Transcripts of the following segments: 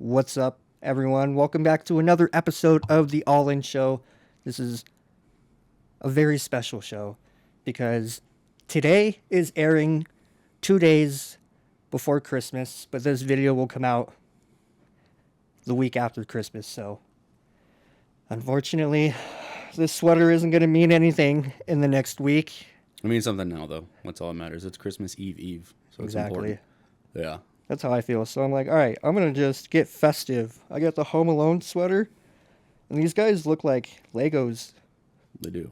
What's up, everyone? Welcome back to another episode of The All In Show. This is a very special show because today is airing 2 days before Christmas, but this video will come out the week after Christmas. So, unfortunately, this sweater isn't going to mean anything in the next week. It means something now, though. That's all that matters. It's Christmas Eve, so it's Exactly. important. Yeah. That's how I feel. So I'm like, all right, I'm going to just get festive. I got the Home Alone sweater, and these guys look like Legos. They do.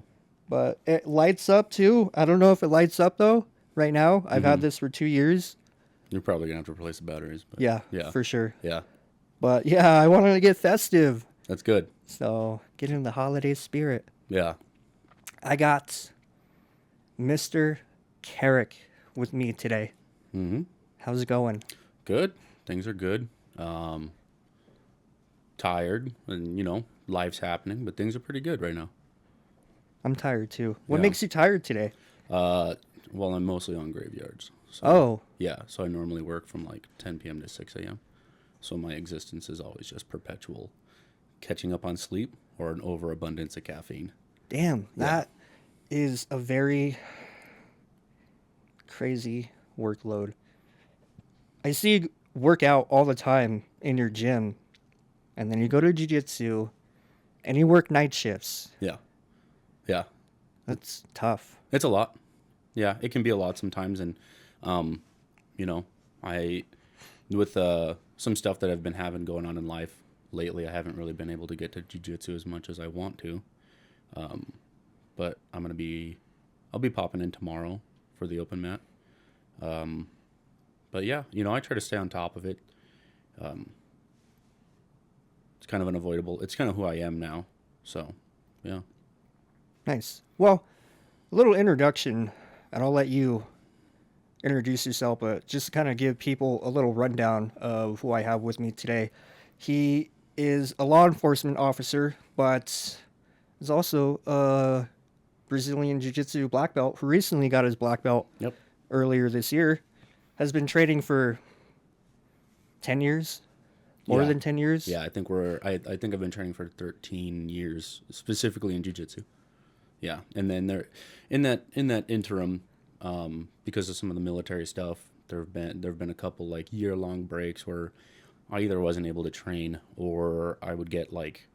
But it lights up, too. I don't know if it lights up, though, right now. I've had this for 2 years. You're probably going to have to replace the batteries. But Yeah, yeah, for sure. Yeah. But, yeah, I wanted to get festive. That's good. So, get in the holiday spirit. Yeah. I got Mr. Carrick with me today. Mm-hmm. How's it going? Good. Things are good. Tired, and, life's happening, but things are pretty good right now. I'm tired, too. What Yeah. makes you tired today? Well, I'm mostly on graveyards. So, Oh. Yeah, so I normally work from like 10 p.m. to 6 a.m. So my existence is always just perpetual catching up on sleep or an overabundance of caffeine. Damn, that is a very crazy workload. I see you work out all the time in your gym, and then you go to jiu-jitsu, and you work night shifts. Yeah. Yeah. That's tough. It's a lot. Yeah, it can be a lot sometimes. And, I, with some stuff that I've been having going on in life lately, I haven't really been able to get to jiu-jitsu as much as I want to. But I'll be popping in tomorrow for the open mat. But yeah, I try to stay on top of it. It's kind of unavoidable. It's kind of who I am now. So, yeah. Nice. Well, a little introduction, and I'll let you introduce yourself, but just to kind of give people a little rundown of who I have with me today. He is a law enforcement officer, but is also a Brazilian Jiu-Jitsu black belt who recently got his black belt earlier this year. Has been training for 10 years, more than 10 years. Yeah, I think I've been training for 13 years, specifically in jiu-jitsu. Yeah, and then in that interim, because of some of the military stuff, there have been a couple like year-long breaks where I either wasn't able to train or I would get like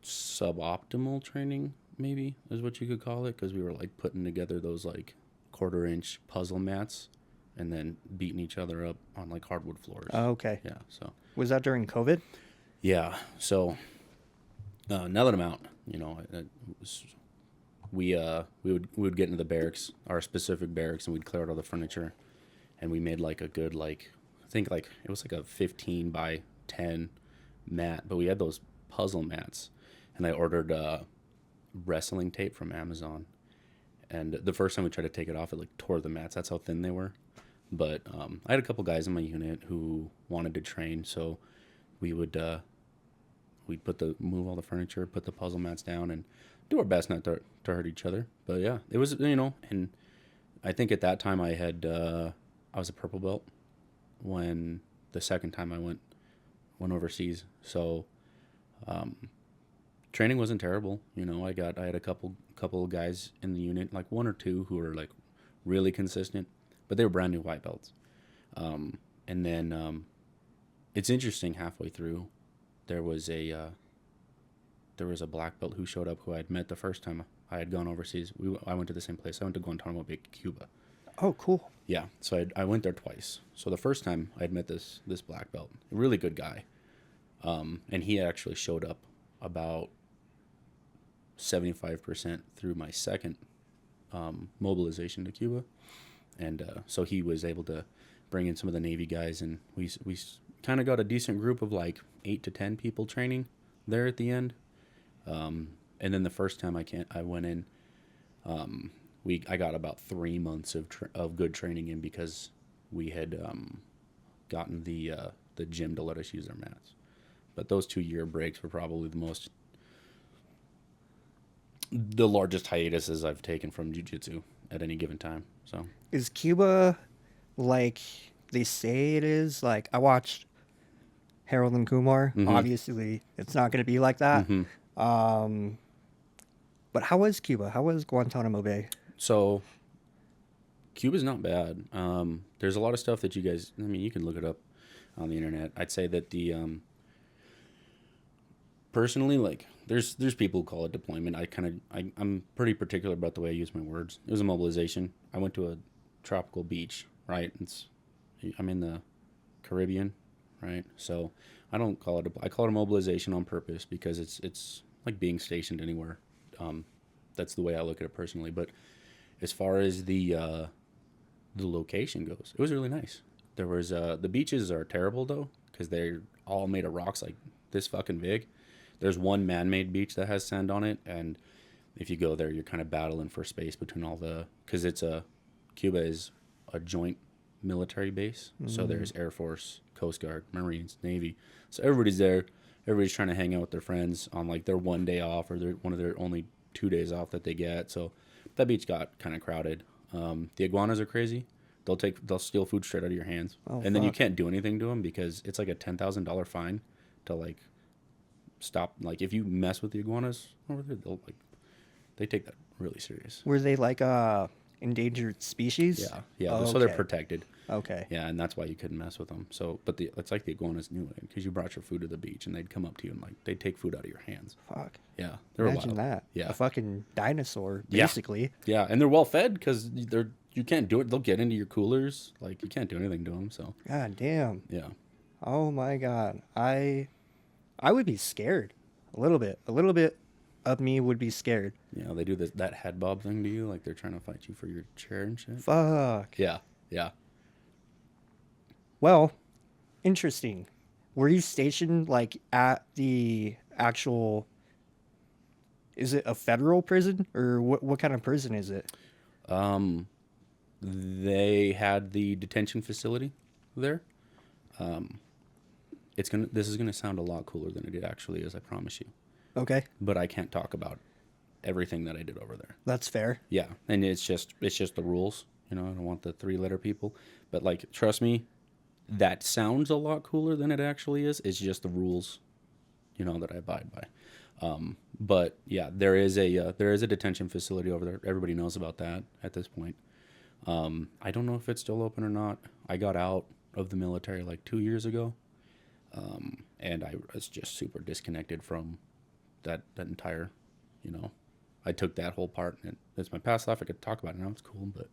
suboptimal training, maybe is what you could call it, because we were like putting together those like 1/4-inch puzzle mats and then beating each other up on like hardwood floors. Oh, okay. Yeah. So Was that during COVID? yeah. So now that I'm out, we would get into the barracks, our specific barracks, and we'd clear out all the furniture, and we made like a good I think like it was like a 15 by 10 mat, but we had those puzzle mats, and I ordered wrestling tape from Amazon, and the first time we tried to take it off, it like tore the mats. That's how thin they were. But I had a couple guys in my unit who wanted to train, so we would we'd move all the furniture, put the puzzle mats down, and do our best not to hurt each other. But yeah, it was, and I think at that time I was a purple belt when the second time I went overseas. So training wasn't terrible. I had a couple of guys in the unit, like one or two who were like really consistent, but they were brand new white belts. And then it's interesting, halfway through, there was a black belt who showed up who I had met the first time I had gone overseas. I went to the same place. I went to Guantanamo Bay, Cuba. Oh, cool. Yeah, so I went there twice. So the first time I had met this black belt, a really good guy, and he actually showed up about 75% through my second mobilization to Cuba, and so he was able to bring in some of the Navy guys, and we kind of got a decent group of like 8 to 10 people training there at the end. And then the first time I went in, I got about 3 months of good training in, because we had gotten the gym to let us use their mats. But those 2-year breaks were probably the largest hiatuses I've taken from jiu-jitsu at any given time. So Is Cuba like they say it is? Like, I watched Harold and Kumar. Obviously, it's not going to be like that. But how was Cuba? How was Guantanamo Bay? So Cuba's not bad. There's a lot of stuff that you guys, I mean, you can look it up on the internet. I'd say that personally, like, there's people who call it deployment. I'm pretty particular about the way I use my words. It was a mobilization. I went to a tropical beach, right? I'm in the Caribbean, right? So I don't call it I call it a mobilization on purpose because it's like being stationed anywhere. That's the way I look at it personally. But as far as the location goes, it was really nice. There was the beaches are terrible though because they're all made of rocks like this fucking big. There's one man-made beach that has sand on it, and if you go there, you're kind of battling for space between all because Cuba is a joint military base. So there's Air Force, Coast Guard, Marines, Navy. So everybody's there. Everybody's trying to hang out with their friends on like their one day off or one of their only 2 days off that they get. So that beach got kind of crowded. The iguanas are crazy. They'll steal food straight out of your hands, and then you can't do anything to them because it's like a $10,000 fine to like stop. Like if you mess with the iguanas over there, they take that really serious. Were they like endangered species? Yeah. Oh, so they're okay. protected. Okay. Yeah, and that's why you couldn't mess with them. So, but it's like the iguanas knew it because you brought your food to the beach, and they'd come up to you and like they'd take food out of your hands. Fuck. Yeah, they're Imagine wild. that. Yeah, A fucking dinosaur, basically. Yeah, and they're well fed because you can't do it. They'll get into your coolers. Like you can't do anything to them. So. God damn. Yeah. Oh my god. I would be scared. A little bit. A little bit of me would be scared. Yeah, they do that head bob thing to you, like they're trying to fight you for your chair and shit. Fuck. Yeah. Well, interesting. Were you stationed like at the actual? Is it a federal prison or what kind of prison is it? They had the detention facility there. This is gonna sound a lot cooler than it actually is, I promise you. Okay. But I can't talk about everything that I did over there. That's fair. Yeah, and it's just the rules. You know, I don't want the 3-letter people, but like, trust me, that sounds a lot cooler than it actually is. It's just the rules, you know, that I abide by. But yeah, there is a detention facility over there. Everybody knows about that at this point. I don't know if it's still open or not. I got out of the military like 2 years ago, and I was just super disconnected from that entire, you know, I took that whole part, and it's my past life. I could talk about it now. It's cool, but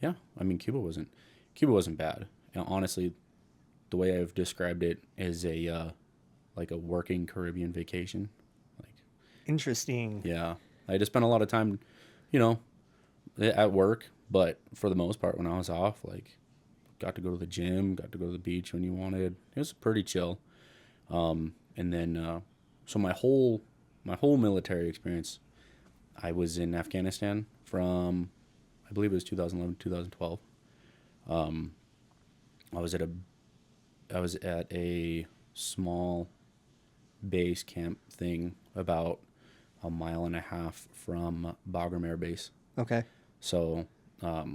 yeah, I mean, Cuba wasn't bad. You know, honestly, the way I've described it is like a working Caribbean vacation. Like, Interesting. yeah, I just spent a lot of time, you know, at work, but for the most part, when I was off, like, got to go to the gym, got to go to the beach when you wanted. It was pretty chill. And then, so my whole military experience, I was in Afghanistan from, I believe it was 2011 to 2012. I was at a small base camp thing about a mile and a half from Bagram Air Base. Okay. So I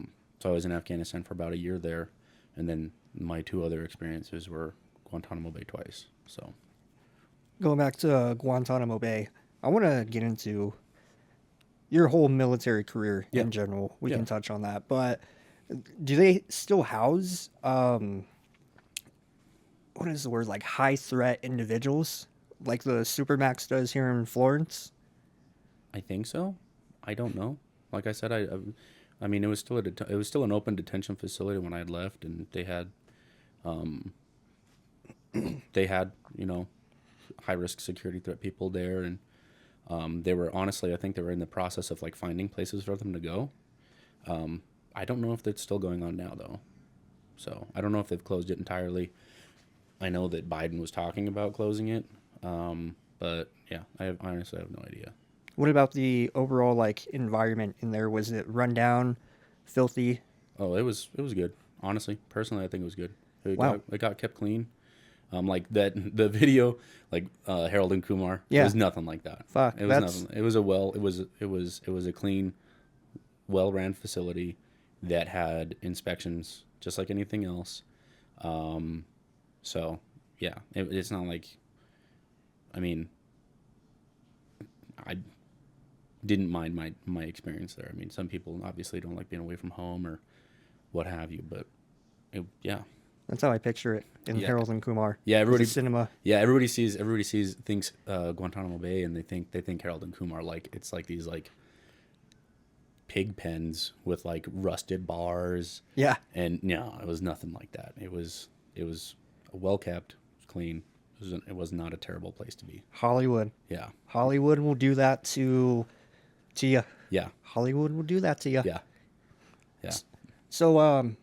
was in Afghanistan for about a year there, and then my 2 other experiences were Guantanamo Bay twice. So Going back to Guantanamo Bay, I want to get into your whole military career Yeah. in general. We Yeah. can touch on that, but do they still house what is the word, like high threat individuals like the Supermax does here in Florence? I think so. I don't know. Like I said, I mean, it was still an open detention facility when I had left, and they had you know, high risk security threat people there, and they were, honestly, I think they were in the process of like finding places for them to go. I don't know if that's still going on now though. So I don't know if they've closed it entirely. I know that Biden was talking about closing it, but yeah, honestly have no idea. What about the overall like environment in there? Was it run down, filthy? Oh, it was good. Honestly, personally, I think it was good. Wow. It got kept clean. Like that, the video, like Harold and Kumar. Yeah. It was nothing like that. Fuck, It was that's- nothing. It was a clean, well ran facility that had inspections just like anything else. So, yeah. It's not like, I mean, I didn't mind my experience there. I mean, some people obviously don't like being away from home or what have you, but yeah. That's how I picture it in Yeah. Harold and Kumar. Yeah, everybody Cinema. Yeah, thinks Guantanamo Bay, and they think Harold and Kumar like it's like these like pig pens with like rusted bars. Yeah. And no, it was nothing like that. It was well kept, clean. It was not a terrible place to be. Hollywood. Yeah. Hollywood will do that to you. Yeah. Hollywood will do that to you. Yeah. Yeah. So,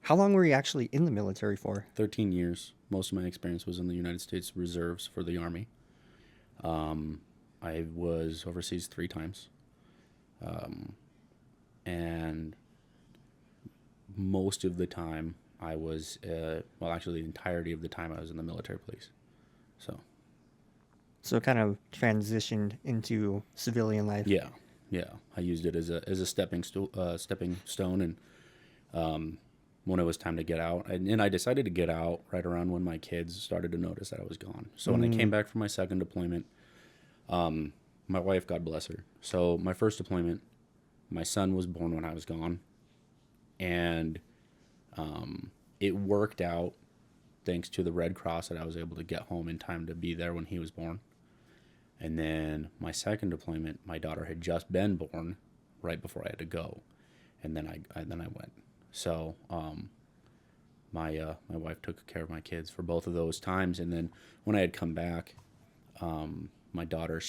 how long were you actually in the military for? 13 years. Most of my experience was in the United States Reserves for the Army. I was overseas 3 times. And most of the time I was, well, actually the entirety of the time I was in the military police. So it kind of transitioned into civilian life. Yeah. Yeah. I used it as a stepping stone. And, when it was time to get out, and I decided to get out right around when my kids started to notice that I was gone. So when I came back from my second deployment, my wife, God bless her. So my first deployment, my son was born when I was gone, and it worked out thanks to the Red Cross that I was able to get home in time to be there when he was born. And then my second deployment, my daughter had just been born right before I had to go, and then I went. So my wife took care of my kids for both of those times, and then when I had come back, my daughter,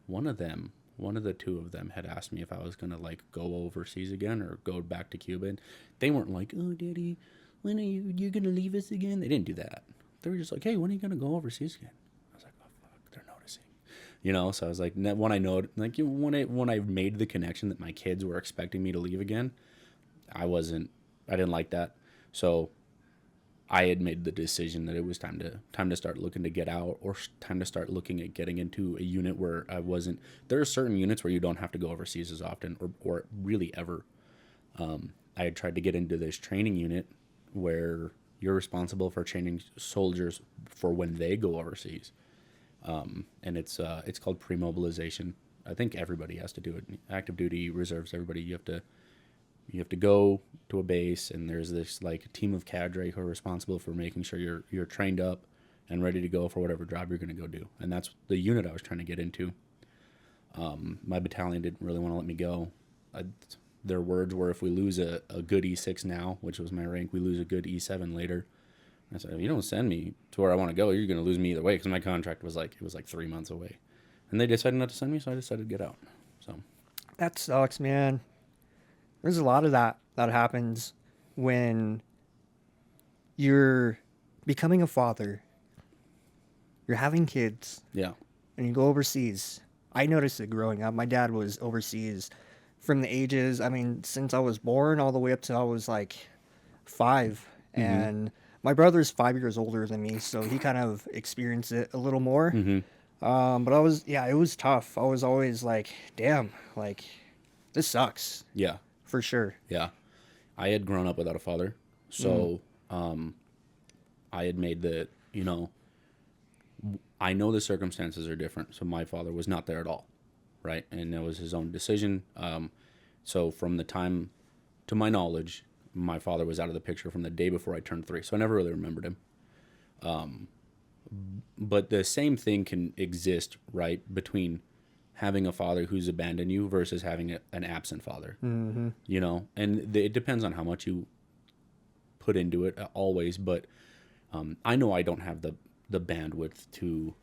one of the two of them had asked me if I was gonna like go overseas again or go back to Cuba. And they weren't like, "Oh, Daddy, when are you gonna leave us again?" They didn't do that. They were just like, "Hey, when are you gonna go overseas again?" I was like, "Oh fuck, they're noticing," So I was like, when I know, like when I made the connection that my kids were expecting me to leave again, I didn't like that. So I had made the decision that it was time to start looking to get out, or time to start looking at getting into a unit where I wasn't. There are certain units where you don't have to go overseas as often, or really ever. I had tried to get into this training unit where you're responsible for training soldiers for when they go overseas, and it's called pre-mobilization. I think everybody has to do it. Active duty, reserves, everybody. You have to go to a base, and there's this like team of cadre who are responsible for making sure you're trained up and ready to go for whatever job you're going to go do. And that's the unit I was trying to get into. My battalion didn't really want to let me go. Their words were, if we lose a good E6 now, which was my rank, we lose a good E7 later. I said, if you don't send me to where I want to go, you're going to lose me either way, because my contract was like 3 months away. And they decided not to send me, so I decided to get out. So that sucks, man. There's a lot of that happens when you're becoming a father, you're having kids, yeah, and you go overseas. I noticed it growing up. My dad was overseas from the ages, since I was born all the way up to I was like 5. Mm-hmm. And my brother's 5 years older than me, so he kind of experienced it a little more. Mm-hmm. But it was tough. I was always like, damn, like, this sucks. Yeah. For sure. Yeah. I had grown up without a father. So I had made I know the circumstances are different. So my father was not there at all. Right. And it was his own decision. So from the time, to my knowledge, my father was out of the picture from the day before I turned 3. So I never really remembered him. But the same thing can exist, right, between having a father who's abandoned you versus having an absent father. Mm-hmm. And it depends on how much you put into it always. But I know I don't have the bandwidth to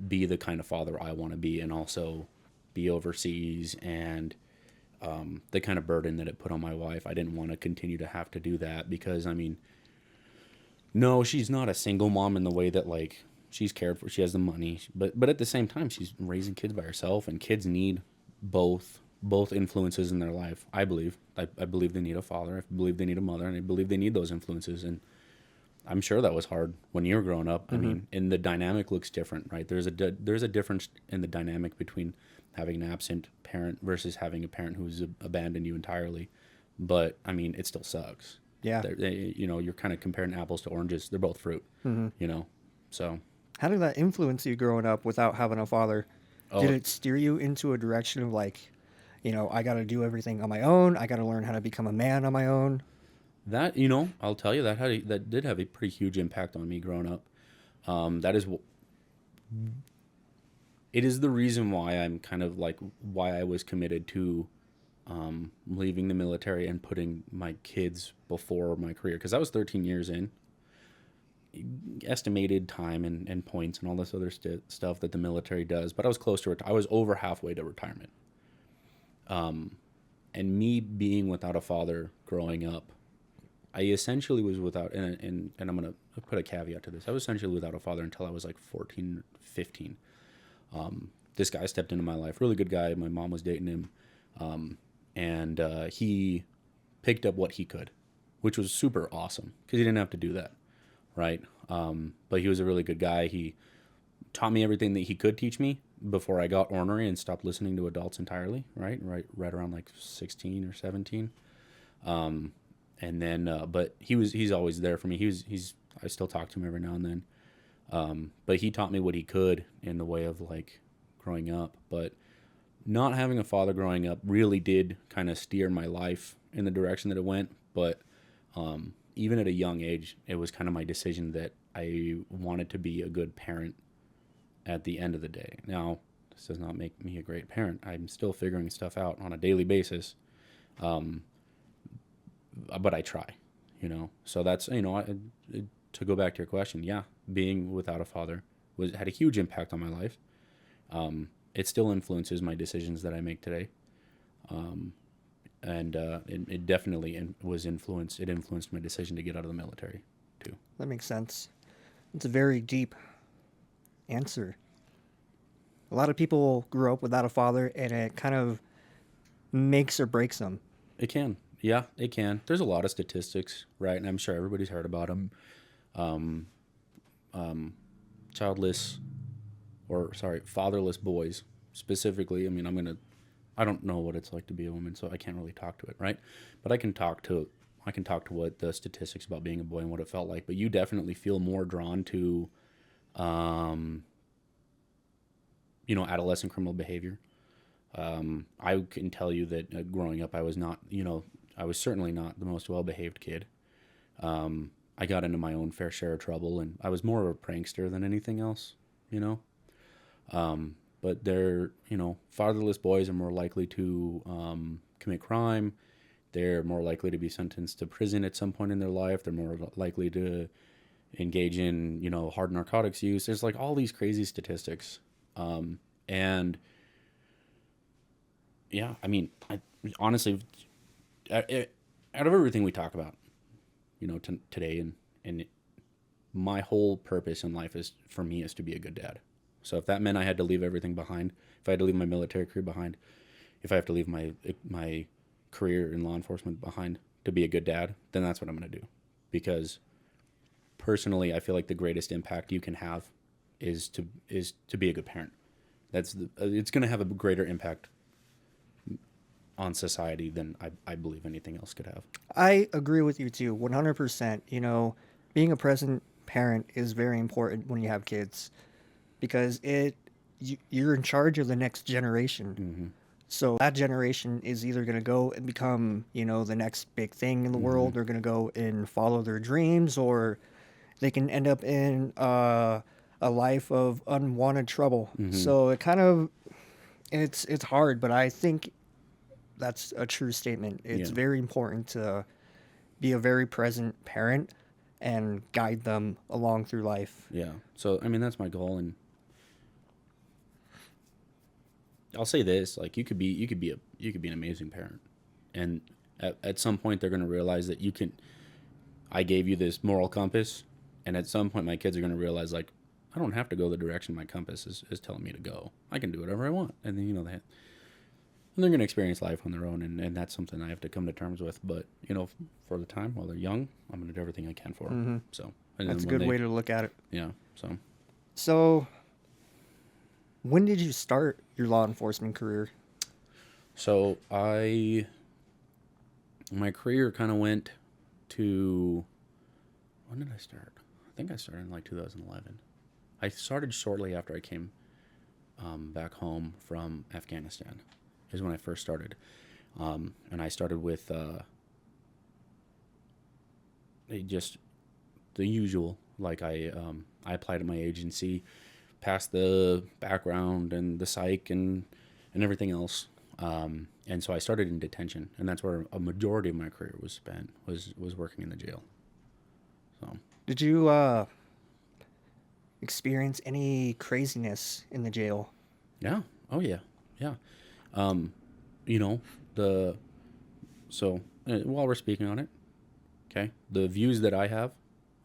be the kind of father I want to be, and also be overseas, and the kind of burden that it put on my wife. I didn't want to continue to have to do that, because no, she's not a single mom in the way that like she's cared for. She has the money, but at the same time, she's raising kids by herself, and kids need both influences in their life. I believe they need a father. I believe they need a mother, and I believe they need those influences. And I'm sure that was hard when you were growing up. Mm-hmm. And the dynamic looks different, right? There's a difference in the dynamic between having an absent parent versus having a parent who's abandoned you entirely. But it still sucks. Yeah. You're kind of comparing apples to oranges. They're both fruit, so. How did that influence you growing up without having a father? Did Oh, it steer you into a direction of like, I got to do everything on my own. I got to learn how to become a man on my own. that, I'll tell you that did have a pretty huge impact on me growing up. That is it is the reason why I'm kind of like why I was committed to leaving the military and putting my kids before my career, because I was 13 years in, estimated time and points and all this other stuff that the military does, but I was close to it. I was over halfway to retirement. And me being without a father growing up, I essentially was without, and I'm going to put a caveat to this. I was essentially without a father until I was like 14, 15. This guy stepped into my life, really good guy. My mom was dating him. And he picked up what he could, which was super awesome because he didn't have to do that. Right. But he was a really good guy. He taught me everything that he could teach me before I got ornery and stopped listening to adults entirely. Right around like 16 or 17. And then, but he's always there for me. I still talk to him every now and then. But he taught me what he could in the way of like growing up. But not having a father growing up really did kind of steer my life in the direction that it went. But even at a young age, it was kind of my decision that I wanted to be a good parent at the end of the day. Now, this does not make me a great parent. I'm still figuring stuff out on a daily basis. But I try, So that's, to go back to your question, yeah, being without a father had a huge impact on my life. It still influences my decisions that I make today. And it definitely was influenced. It influenced my decision to get out of the military too. That makes sense. It's a very deep answer. A lot of people grew up without a father, and it kind of makes or breaks them. It can. Yeah, it can. There's a lot of statistics, right? And I'm sure everybody's heard about them. Fatherless boys specifically. I mean, I don't know what it's like to be a woman, so I can't really talk to it, right? But I can talk to what the statistics about being a boy and what it felt like. But you definitely feel more drawn to, adolescent criminal behavior. I can tell you that growing up, I was not, I was certainly not the most well-behaved kid. I got into my own fair share of trouble, and I was more of a prankster than anything else, But they're, fatherless boys are more likely to commit crime. They're more likely to be sentenced to prison at some point in their life. They're more likely to engage in, hard narcotics use. There's like all these crazy statistics. And yeah, I mean, honestly, out of everything we talk about, today, and my whole purpose in life is to be a good dad. So if that meant I had to leave everything behind, if I had to leave my military career behind, if I have to leave my career in law enforcement behind to be a good dad, then that's what I'm going to do. Because personally, I feel like the greatest impact you can have is to be a good parent. It's going to have a greater impact on society than I believe anything else could have. I agree with you too, 100%. Being a present parent is very important when you have kids, because you're in charge of the next generation. Mm-hmm. So that generation is either going to go and become, the next big thing in the world. They're going to go and follow their dreams, or they can end up in a life of unwanted trouble. Mm-hmm. So it kind of, it's hard, but I think that's a true statement. It's very important to be a very present parent and guide them along through life. Yeah. So, I mean, that's my goal. And I'll say this, like, you could be an amazing parent. And at some point they're going to realize that I gave you this moral compass. And at some point my kids are going to realize, like, I don't have to go the direction my compass is telling me to go. I can do whatever I want. And then, and they're going to experience life on their own, and that's something I have to come to terms with. But, for the time, while they're young, I'm going to do everything I can for them. Mm-hmm. So, that's a good way to look at it. Yeah, So, when did you start your law enforcement career? So, my career kind of went to, when did I start? I think I started in like 2011. I started shortly after I came back home from Afghanistan, is when I first started. And I started with just the usual. Like I applied at my agency, passed the background and the psych and everything else. And so I started in detention, and that's where a majority of my career was spent, was working in the jail. So Did you experience any craziness in the jail? yeah, oh yeah, yeah. You know, while we're speaking on it, okay, the views that I have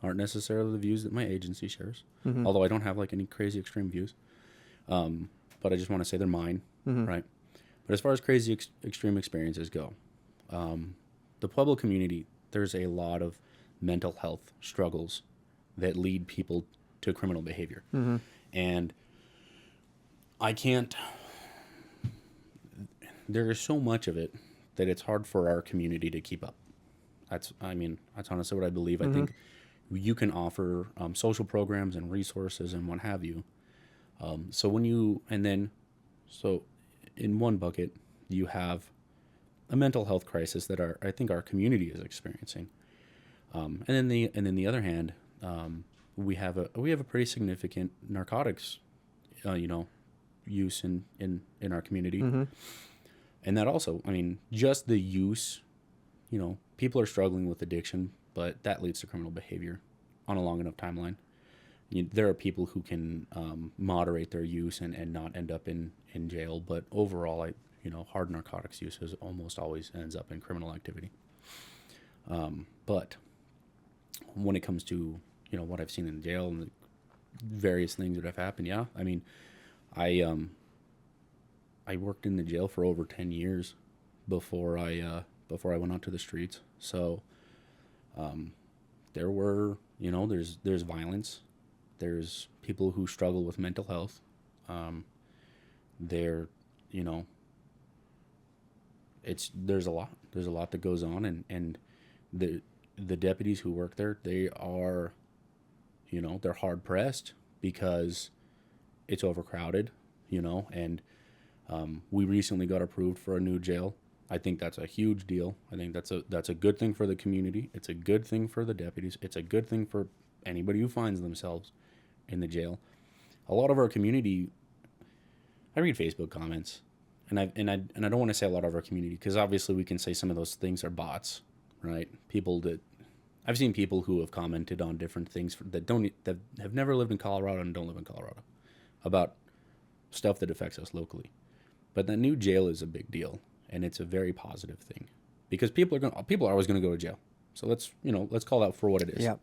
aren't necessarily the views that my agency shares. Mm-hmm. Although I don't have like any crazy extreme views, but I just want to say they're mine, Mm-hmm. right? But as far as crazy extreme experiences go, the Pueblo community, there's a lot of mental health struggles that lead people to criminal behavior. Mm-hmm. And there is so much of it that it's hard for our community to keep up. That's honestly what I believe. Mm-hmm. I think you can offer social programs and resources and what have you. So in one bucket, you have a mental health crisis that I think our community is experiencing. And then the other hand, we have a pretty significant narcotics, use in our community. Mm-hmm. And that also, just the use, people are struggling with addiction, but that leads to criminal behavior on a long enough timeline. There are people who can moderate their use and not end up in jail, but overall, hard narcotics use almost always ends up in criminal activity. But when it comes to, what I've seen in jail and the various things that have happened, yeah, I worked in the jail for over 10 years before I went out to the streets. So there were, there's violence. There's people who struggle with mental health. There's a lot that goes on, and the deputies who work there, they are, they're hard pressed because it's overcrowded, and we recently got approved for a new jail. I think that's a huge deal. I think that's a good thing for the community. It's a good thing for the deputies. It's a good thing for anybody who finds themselves in the jail. A lot of our community, I read Facebook comments, and I don't want to say a lot of our community, because obviously we can say some of those things are bots, right? I've seen people who have commented on different things that have never lived in Colorado and don't live in Colorado about stuff that affects us locally. But that new jail is a big deal, and it's a very positive thing, because people are always going to go to jail. So let's call that for what it is. Yeah.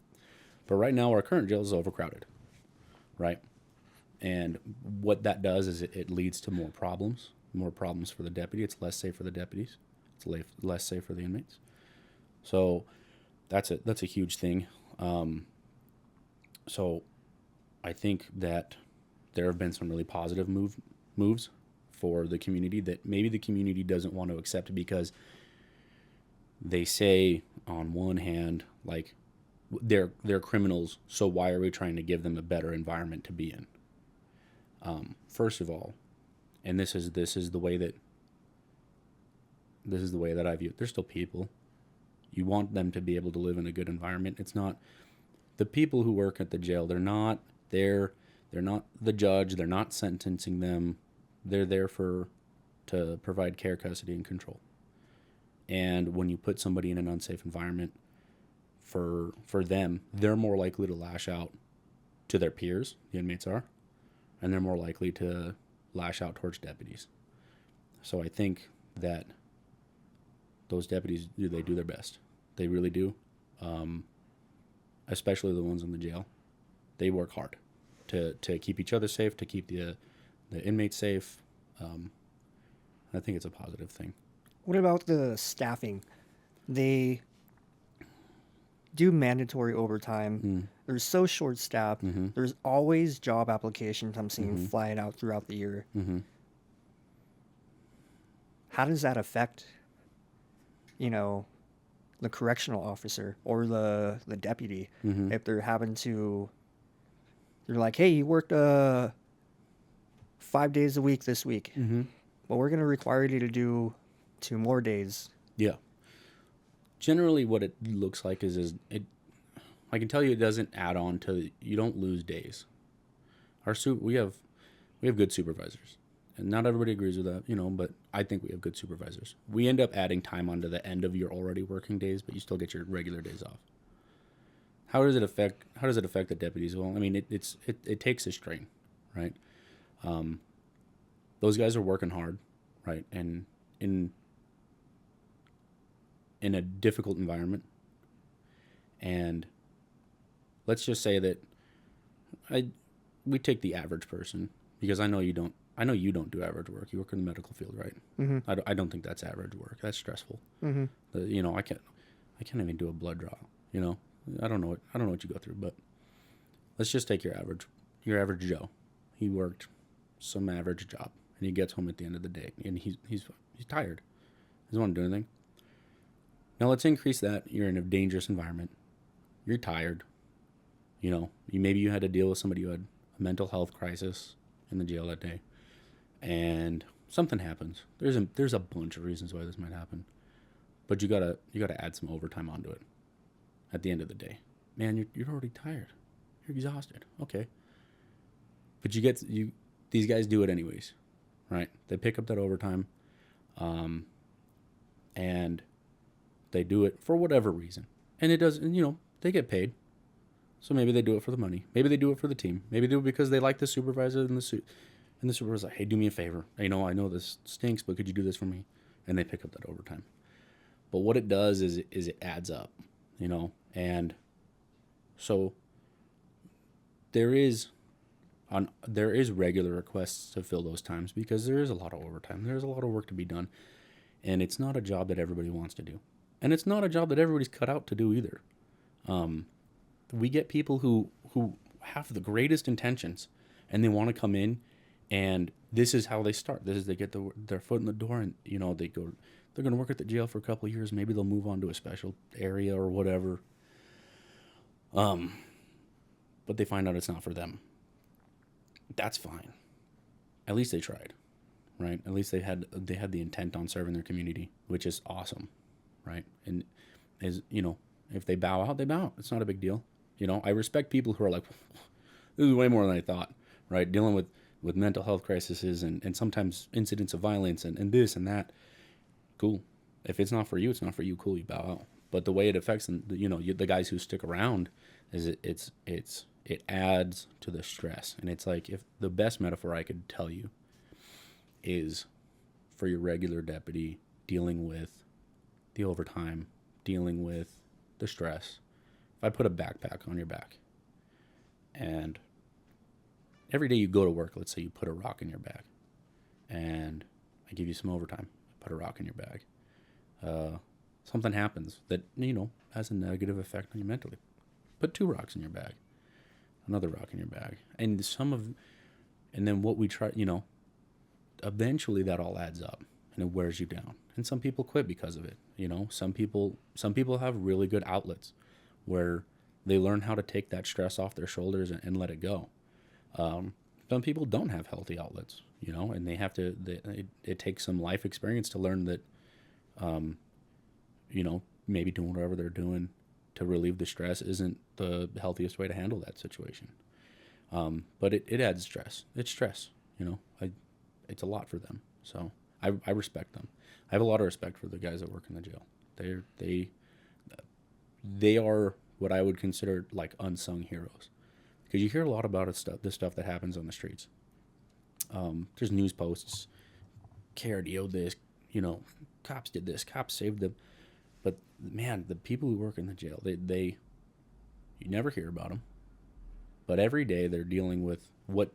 But right now our current jail is overcrowded, right? And what that does is it leads to more problems for the deputy. It's less safe for the deputies. It's less safe for the inmates. So that's a huge thing. So I think that there have been some really positive moves for the community that maybe the community doesn't want to accept, because they say on one hand, like, they're criminals, so why are we trying to give them a better environment to be in? First of all, and this is the way that I view it. They're still people. You want them to be able to live in a good environment. It's not the people who work at the jail. They're not the judge. They're not sentencing them. They're there to provide care, custody, and control. And when you put somebody in an unsafe environment, for them, they're more likely to lash out to their peers, the inmates are, and they're more likely to lash out towards deputies. So I think that those deputies, they do their best. They really do. Especially the ones in the jail. They work hard to keep each other safe, to keep the inmates safe. I think it's a positive thing. What about the staffing? They do mandatory overtime. They're so short-staffed. Mm-hmm. There's always job applications I'm seeing flying out throughout the year. Mm-hmm. How does that affect, the correctional officer or the deputy if they're having to. They're like, hey, you worked 5 days a week this week, but we're gonna require you to do 2 more days. Yeah. Generally, what it looks like is it. I can tell you, it doesn't add on to. You don't lose days. We have good supervisors, and not everybody agrees with that, But I think we have good supervisors. We end up adding time onto the end of your already working days, but you still get your regular days off. How does it affect the deputies? Well, I mean, it takes a strain, right? Those guys are working hard, right, and in a difficult environment. And let's just say that we take the average person, because I know you don't do average work. You work in the medical field, right? I don't think that's average work. That's stressful. I can't even do a blood draw. I don't know what you go through, but let's just take your average Joe. He worked some average job, and he gets home at the end of the day, and he's tired. He doesn't want to do anything. Now let's increase that. You're in a dangerous environment. You're tired. Maybe you had to deal with somebody who had a mental health crisis in the jail that day, and something happens. There's a bunch of reasons why this might happen, but you gotta add some overtime onto it. At the end of the day, man, you're already tired. You're exhausted. Okay, but these guys do it anyways, right? They pick up that overtime, and they do it for whatever reason, and it does. They get paid. So maybe they do it for the money. Maybe they do it for the team. Maybe they do it because they like the supervisor and the supervisor's like, hey, do me a favor. I know this stinks, but could you do this for me? And they pick up that overtime. But what it does is it adds up, and so there is regular requests to fill those times, because there is a lot of overtime. There's a lot of work to be done, and it's not a job that everybody wants to do, and it's not a job that everybody's cut out to do either. We get people who have the greatest intentions, and they want to come in, and this is how they start. They get their foot in the door, and they're going to work at the jail for a couple of years. Maybe they'll move on to a special area or whatever. But they find out it's not for them. That's fine. At least they tried, right? At least they had the intent on serving their community, which is awesome, right? And if they bow out, they bow out. It's not a big deal. I respect people who are like, this is way more than I thought, right? Dealing with mental health crises and sometimes incidents of violence and this and that. Cool. If it's not for you, it's not for you. Cool, you bow out. But the way it affects the guys who stick around is it adds to the stress. And it's like, if the best metaphor I could tell you is for your regular deputy dealing with the overtime, dealing with the stress. If I put a backpack on your back, and every day you go to work, let's say you put a rock in your bag, and I give you some overtime, put a rock in your bag, something happens that has a negative effect on you mentally. Put 2 rocks in your bag, another rock in your bag, and then what we try, eventually that all adds up, and it wears you down. And some people quit because of it. Some people have really good outlets where they learn how to take that stress off their shoulders and let it go. Some people don't have healthy outlets, and they have to. It takes some life experience to learn that, maybe doing whatever they're doing to relieve the stress isn't the healthiest way to handle that situation. But it adds stress. It's stress. It's a lot for them. So I respect them. I have a lot of respect for the guys that work in the jail. They are what I would consider like unsung heroes, because you hear a lot about this stuff that happens on the streets. There's news posts, KRDO this, cops did this, cops saved them. But man, the people who work in the jail, you never hear about them. But every day they're dealing with what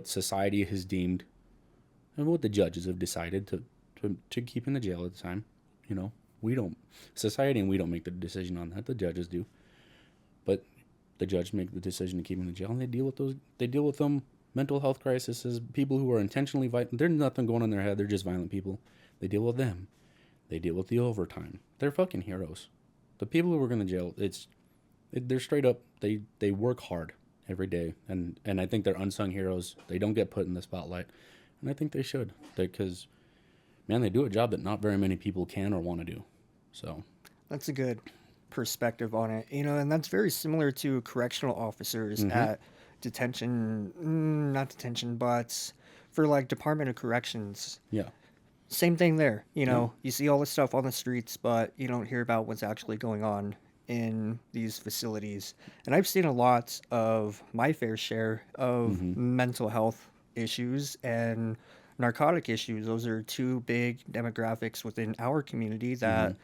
society has deemed and what the judges have decided to keep in the jail at the time. We don't make the decision on that. The judges do. But the judges make the decision to keep them in the jail, and they deal with them mental health crises, people who are intentionally violent. There's nothing going on in their head. They're just violent people. They deal with them. They deal with the overtime. They're fucking heroes. The people who work in the jail, they're straight up. They work hard every day, and I think they're unsung heroes. They don't get put in the spotlight, and I think they should, because, man, they do a job that not very many people can or want to do. So That's a good perspective on it, and that's very similar to correctional officers at detention, not detention, but for like Department of Corrections. yeah, Same thing there. yeah, You see all this stuff on the streets, but you don't hear about what's actually going on in these facilities. And I've seen a lot of my fair share of mental health issues and narcotic issues. Those are two big demographics within our community that,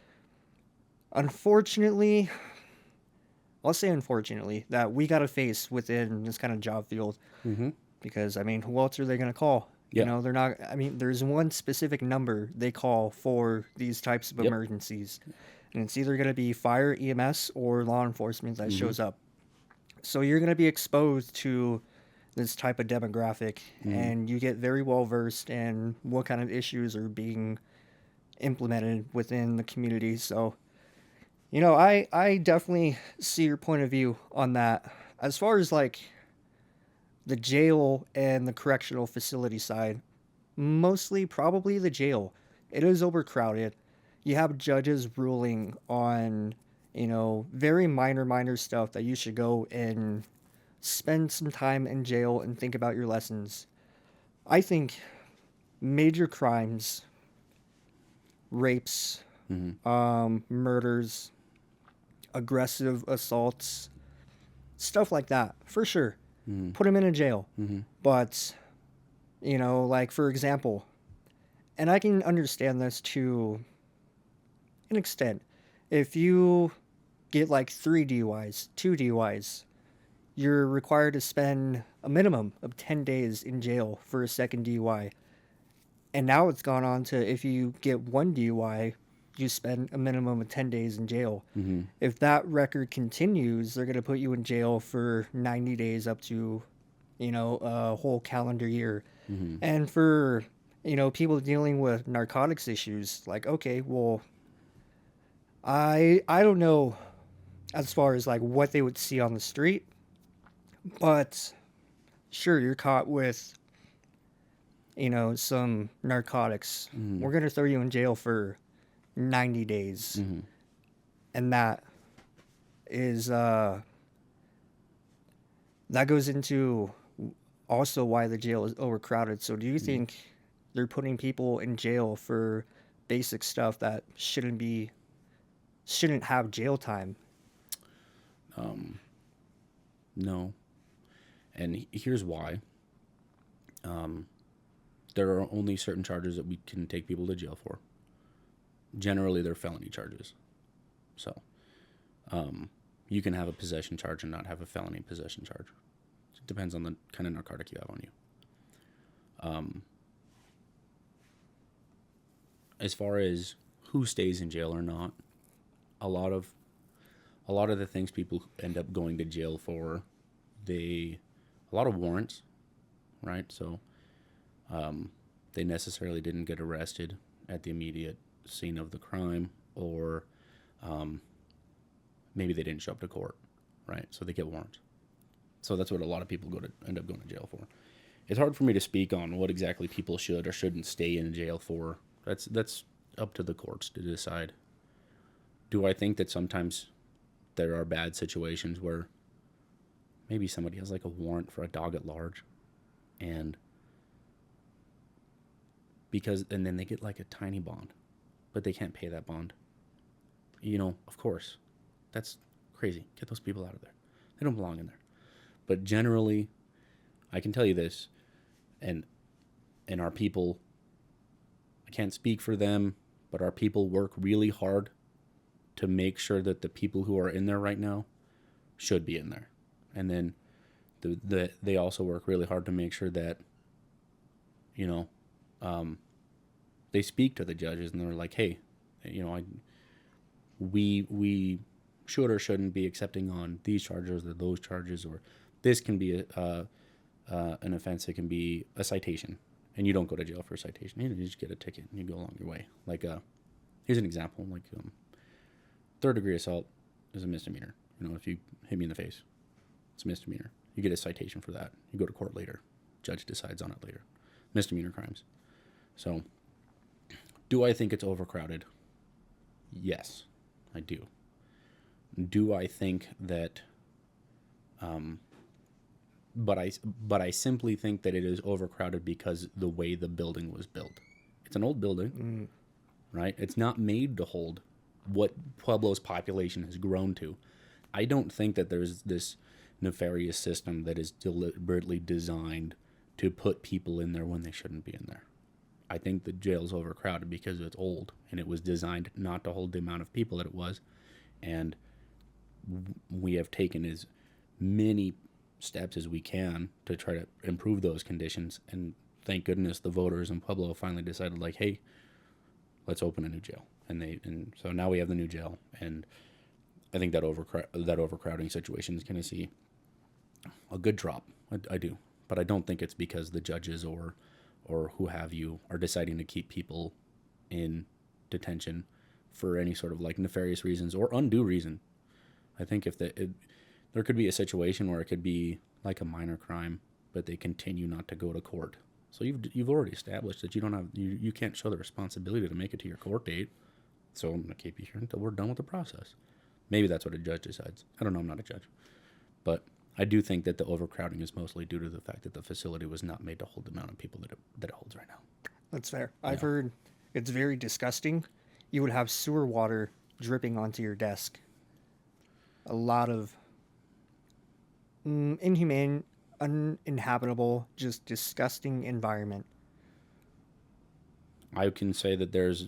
unfortunately, I'll say unfortunately, that we got to face within this kind of job field. Because, I mean, who else are they going to call? yeah, They're not, I mean, there's one specific number they call for these types of yep, emergencies. And it's either going to be fire, EMS, or law enforcement that shows up. So you're going to be exposed to this type of demographic, and you get very well versed in what kind of issues are being implemented within the community. So, I definitely see your point of view on that. As far as like the jail and the correctional facility side, mostly probably the jail. It is overcrowded. You have judges ruling on, very minor stuff that you should go and spend some time in jail and think about your lessons. I think major crimes, rapes, murders, aggressive assaults, stuff like that, for sure. Put them in a jail. But, like, for example, and I can understand this to an extent. If you get like 3 DUIs, 2 DUIs, you're required to spend a minimum of 10 days in jail for a second DUI. And now it's gone on to, if you get 1 DUI, you spend a minimum of 10 days in jail. If that record continues, they're going to put you in jail for 90 days up to, a whole calendar year. And for, people dealing with narcotics issues, like, okay, well, I don't know as far as like what they would see on the street, but sure, you're caught with, some narcotics. We're going to throw you in jail for 90 days. And that is, that goes into also why the jail is overcrowded. So do you think they're putting people in jail for basic stuff that shouldn't have jail time? no. And here's why. There are only certain charges that we can take people to jail for. Generally, they're felony charges. So, you can have a possession charge and not have a felony possession charge. It depends on the kind of narcotic you have on you. As far as who stays in jail or not, a lot of the things people end up going to jail for, a lot of warrants, right? So, they necessarily didn't get arrested at the immediate scene of the crime, or maybe they didn't show up to court, right? So they get warrants. So that's what a lot of people end up going to jail for. It's hard for me to speak on what exactly people should or shouldn't stay in jail for. That's up to the courts to decide. Do I think that sometimes there are bad situations where maybe somebody has like a warrant for a dog at large, and then they get like a tiny bond, but they can't pay that bond. Of course, that's crazy. Get those people out of there. They don't belong in there. But generally, I can tell you this, and our people, I can't speak for them, but our people work really hard to make sure that the people who are in there right now should be in there. And then they also work really hard to make sure that, they speak to the judges and they're like, hey, we should or shouldn't be accepting on these charges or those charges, or this can be an offense. It can be a citation, and you don't go to jail for a citation. You just get a ticket and you go along your way. Like here's an example. Like, third degree assault is a misdemeanor. If you hit me in the face, it's a misdemeanor. You get a citation for that. You go to court later. Judge decides on it later. Misdemeanor crimes. So, do I think it's overcrowded? Yes, I do. Do I think that, but I simply think that it is overcrowded because the way the building was built. It's an old building, right? It's not made to hold what Pueblo's population has grown to. I don't think that there's this nefarious system that is deliberately designed to put people in there when they shouldn't be in there. I think the jail's overcrowded because it's old and it was designed not to hold the amount of people that it was. And we have taken as many steps as we can to try to improve those conditions. And thank goodness the voters in Pueblo finally decided, like, hey, let's open a new jail. And so now we have the new jail. And I think that overcrowding situation is going to see a good drop. I do. But I don't think it's because the judges or who have you are deciding to keep people in detention for any sort of like nefarious reasons or undue reason. I think if there could be a situation where it could be like a minor crime, but they continue not to go to court. So you've already established that you can't show the responsibility to make it to your court date. So I'm going to keep you here until we're done with the process. Maybe that's what a judge decides. I don't know. I'm not a judge. But I do think that the overcrowding is mostly due to the fact that the facility was not made to hold the amount of people that it holds right now. That's fair. I've heard it's very disgusting. You would have sewer water dripping onto your desk. A lot of inhumane, uninhabitable, just disgusting environment. I can say that there's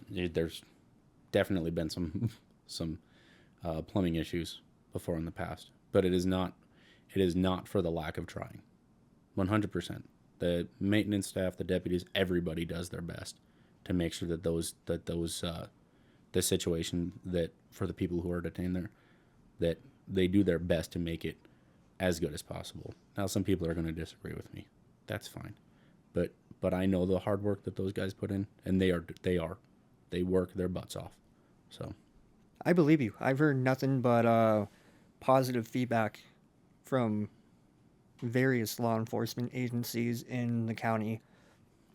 definitely been some plumbing issues before in the past, but it is not for the lack of trying. 100%. The maintenance staff, the deputies, everybody does their best to make sure that the situation that for the people who are detained there, that they do their best to make it as good as possible. Now, some people are going to disagree with me. That's fine. But I know the hard work that those guys put in, and they work their butts off. So I believe you. I've heard nothing but positive feedback from various law enforcement agencies in the county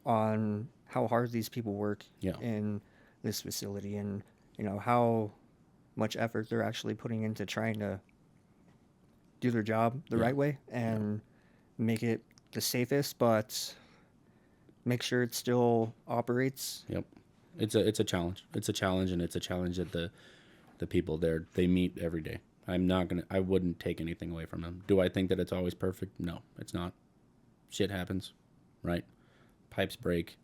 on how hard these people work in this facility, and how much effort they're actually putting into trying to do their job the right way and make it the safest, but make sure it still operates. Yep. It's a challenge. It's a challenge, and it's a challenge that the people there, they meet every day. I wouldn't take anything away from them. Do I think that it's always perfect? No, it's not. Shit happens, right? Pipes break.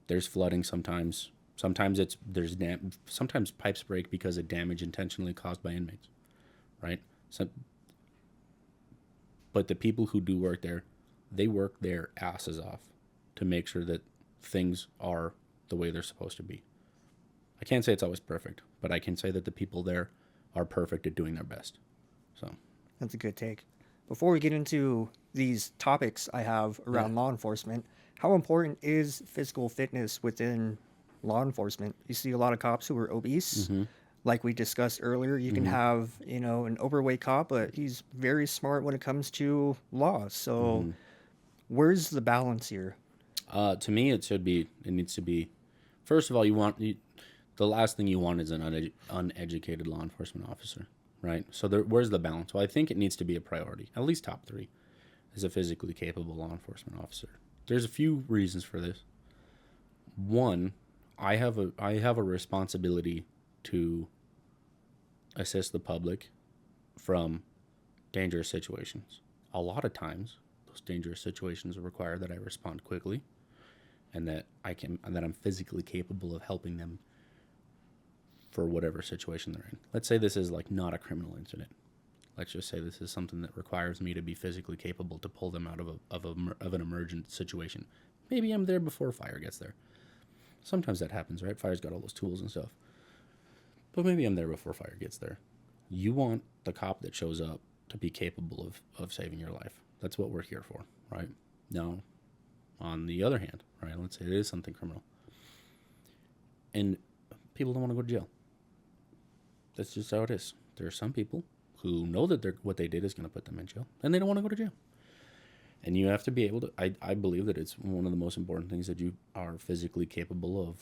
There's flooding sometimes. Sometimes sometimes pipes break because of damage intentionally caused by inmates, right? But the people who do work there, they work their asses off to make sure that things are the way they're supposed to be. I can't say it's always perfect, but I can say that the people there are perfect at doing their best. So that's a good take. Before we get into these topics I have around law enforcement, how important is physical fitness within law enforcement? You see a lot of cops who are obese. Mm-hmm. Like we discussed earlier, you can have, an overweight cop, but he's very smart when it comes to law. So where's the balance here? To me, it needs to be, first of all, the last thing you want is an uneducated law enforcement officer, right? So where's the balance? Well, I think it needs to be a priority, at least top 3, is a physically capable law enforcement officer. There's a few reasons for this. One, I have a responsibility to assist the public from dangerous situations. A lot of times, those dangerous situations require that I respond quickly, and that I'm physically capable of helping them for whatever situation they're in. Let's say this is like not a criminal incident. Let's just say this is something that requires me to be physically capable to pull them out of an emergent situation. Maybe I'm there before fire gets there. Sometimes that happens, right? Fire's got all those tools and stuff. But maybe I'm there before fire gets there. You want the cop that shows up to be capable of saving your life. That's what we're here for, right? Now, on the other hand, right, let's say it is something criminal. And people don't want to go to jail. That's just how it is. There are some people who know that what they did is going to put them in jail, and they don't want to go to jail. And you have to be able to. I believe that it's one of the most important things that you are physically capable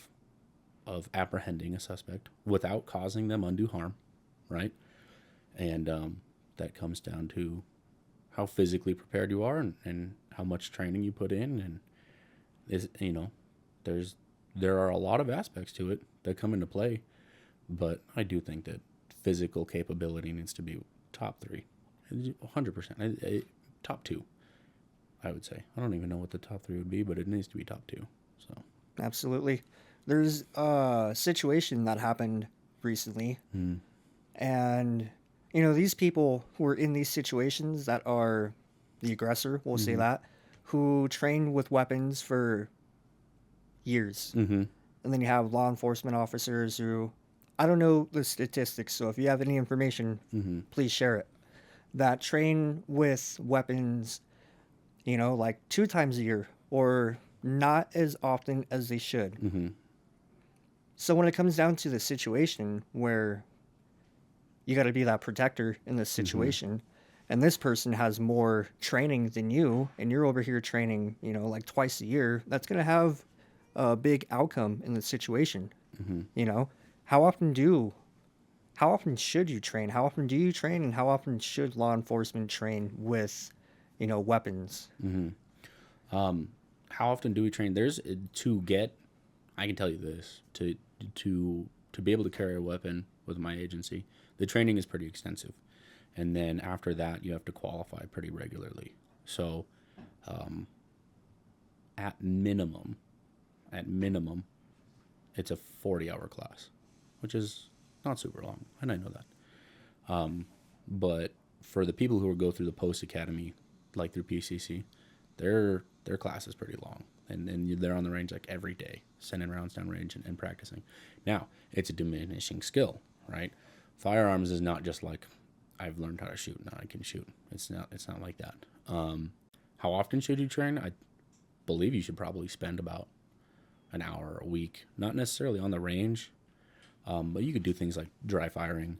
of apprehending a suspect without causing them undue harm, right? And that comes down to how physically prepared you are and how much training you put in. And is there are a lot of aspects to it that come into play, but I do think that physical capability needs to be top 3, 100%. Top 2, I would say. I don't even know what the top 3 would be, but it needs to be top 2. So Absolutely. There's a situation that happened recently, and these people who are in these situations that are the aggressor, we'll say that, who train with weapons for years. And then you have law enforcement officers who, I don't know the statistics, so if you have any information, please share it, that train with weapons, like 2 times a year or not as often as they should. So when it comes down to the situation where you got to be that protector in this situation, and this person has more training than you, and you're over here training, like twice a year, that's going to have a big outcome in the situation. How often should you train? How often do you train, and how often should law enforcement train with, weapons? how often do we train? I can tell you this, to be able to carry a weapon with my agency, the training is pretty extensive. And then after that, you have to qualify pretty regularly. So at minimum, it's a 40-hour class, which is not super long, and I know that. But for the people who go through the post-academy, like through PCC, their class is pretty long. And they're on the range like every day, sending rounds down range and practicing. Now, it's a diminishing skill, right? Firearms is not just like, I've learned how to shoot, now I can shoot. It's not like that. How often should you train? I believe you should probably spend about an hour a week, not necessarily on the range, but you could do things like dry firing.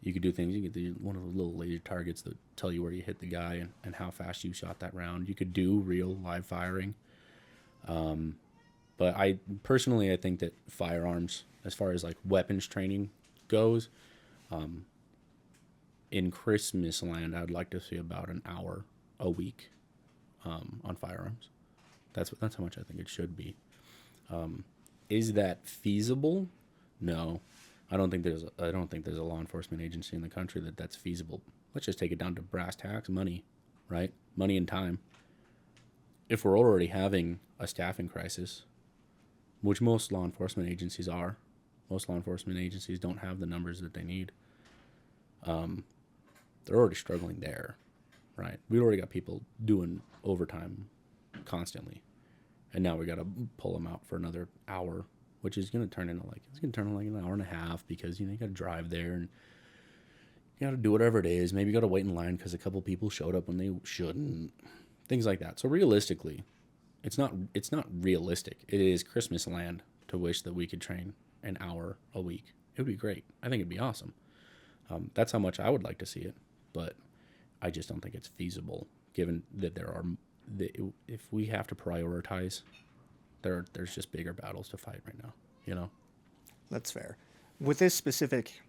You could do things, you get one of the little laser targets that tell you where you hit the guy and how fast you shot that round. You could do real live firing. But I think that firearms, as far as like weapons training goes, in Christmas land, I'd like to see about an hour a week on firearms. That's how much I think it should be. Is that feasible? No. I don't think there's a law enforcement agency in the country that's feasible. Let's just take it down to brass tacks, money, right? Money and time. If we're already having a staffing crisis, which most law enforcement agencies are, most law enforcement agencies don't have the numbers that they need. They're already struggling there, right? We already got people doing overtime constantly, and now we got to pull them out for another hour, which is going to turn into like an hour and a half, because you got to drive there and you got to do whatever it is. Maybe you got to wait in line because a couple people showed up when they shouldn't, things like that. So realistically, it's not realistic. It is Christmas land to wish that we could train an hour a week. It would be great. I think it'd be awesome. That's how much I would like to see it, but I just don't think it's feasible, given that if we have to prioritize, there's just bigger battles to fight right now, That's fair. With this specific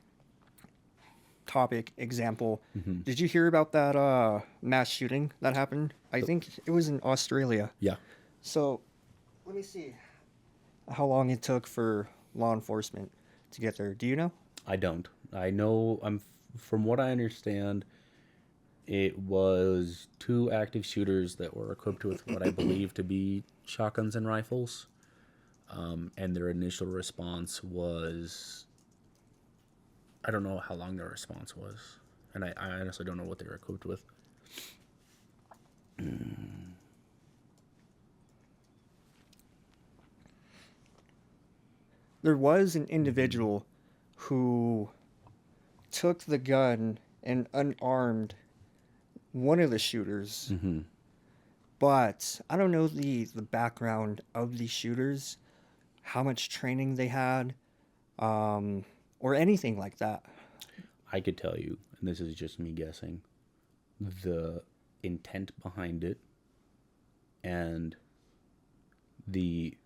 topic example, did you hear about that mass shooting that happened? I think it was in Australia. Yeah. So let me see how long it took for law enforcement to get there. Do you know? I don't. I know, from what I understand, it was 2 active shooters that were equipped with what I believe to be shotguns and rifles. And their initial response was, I don't know how long their response was. And I honestly don't know what they were equipped with. There was an individual who took the gun and unarmed one of the shooters. But I don't know the background of the shooters, how much training they had, or anything like that. I could tell you, and this is just me guessing, the intent behind it and the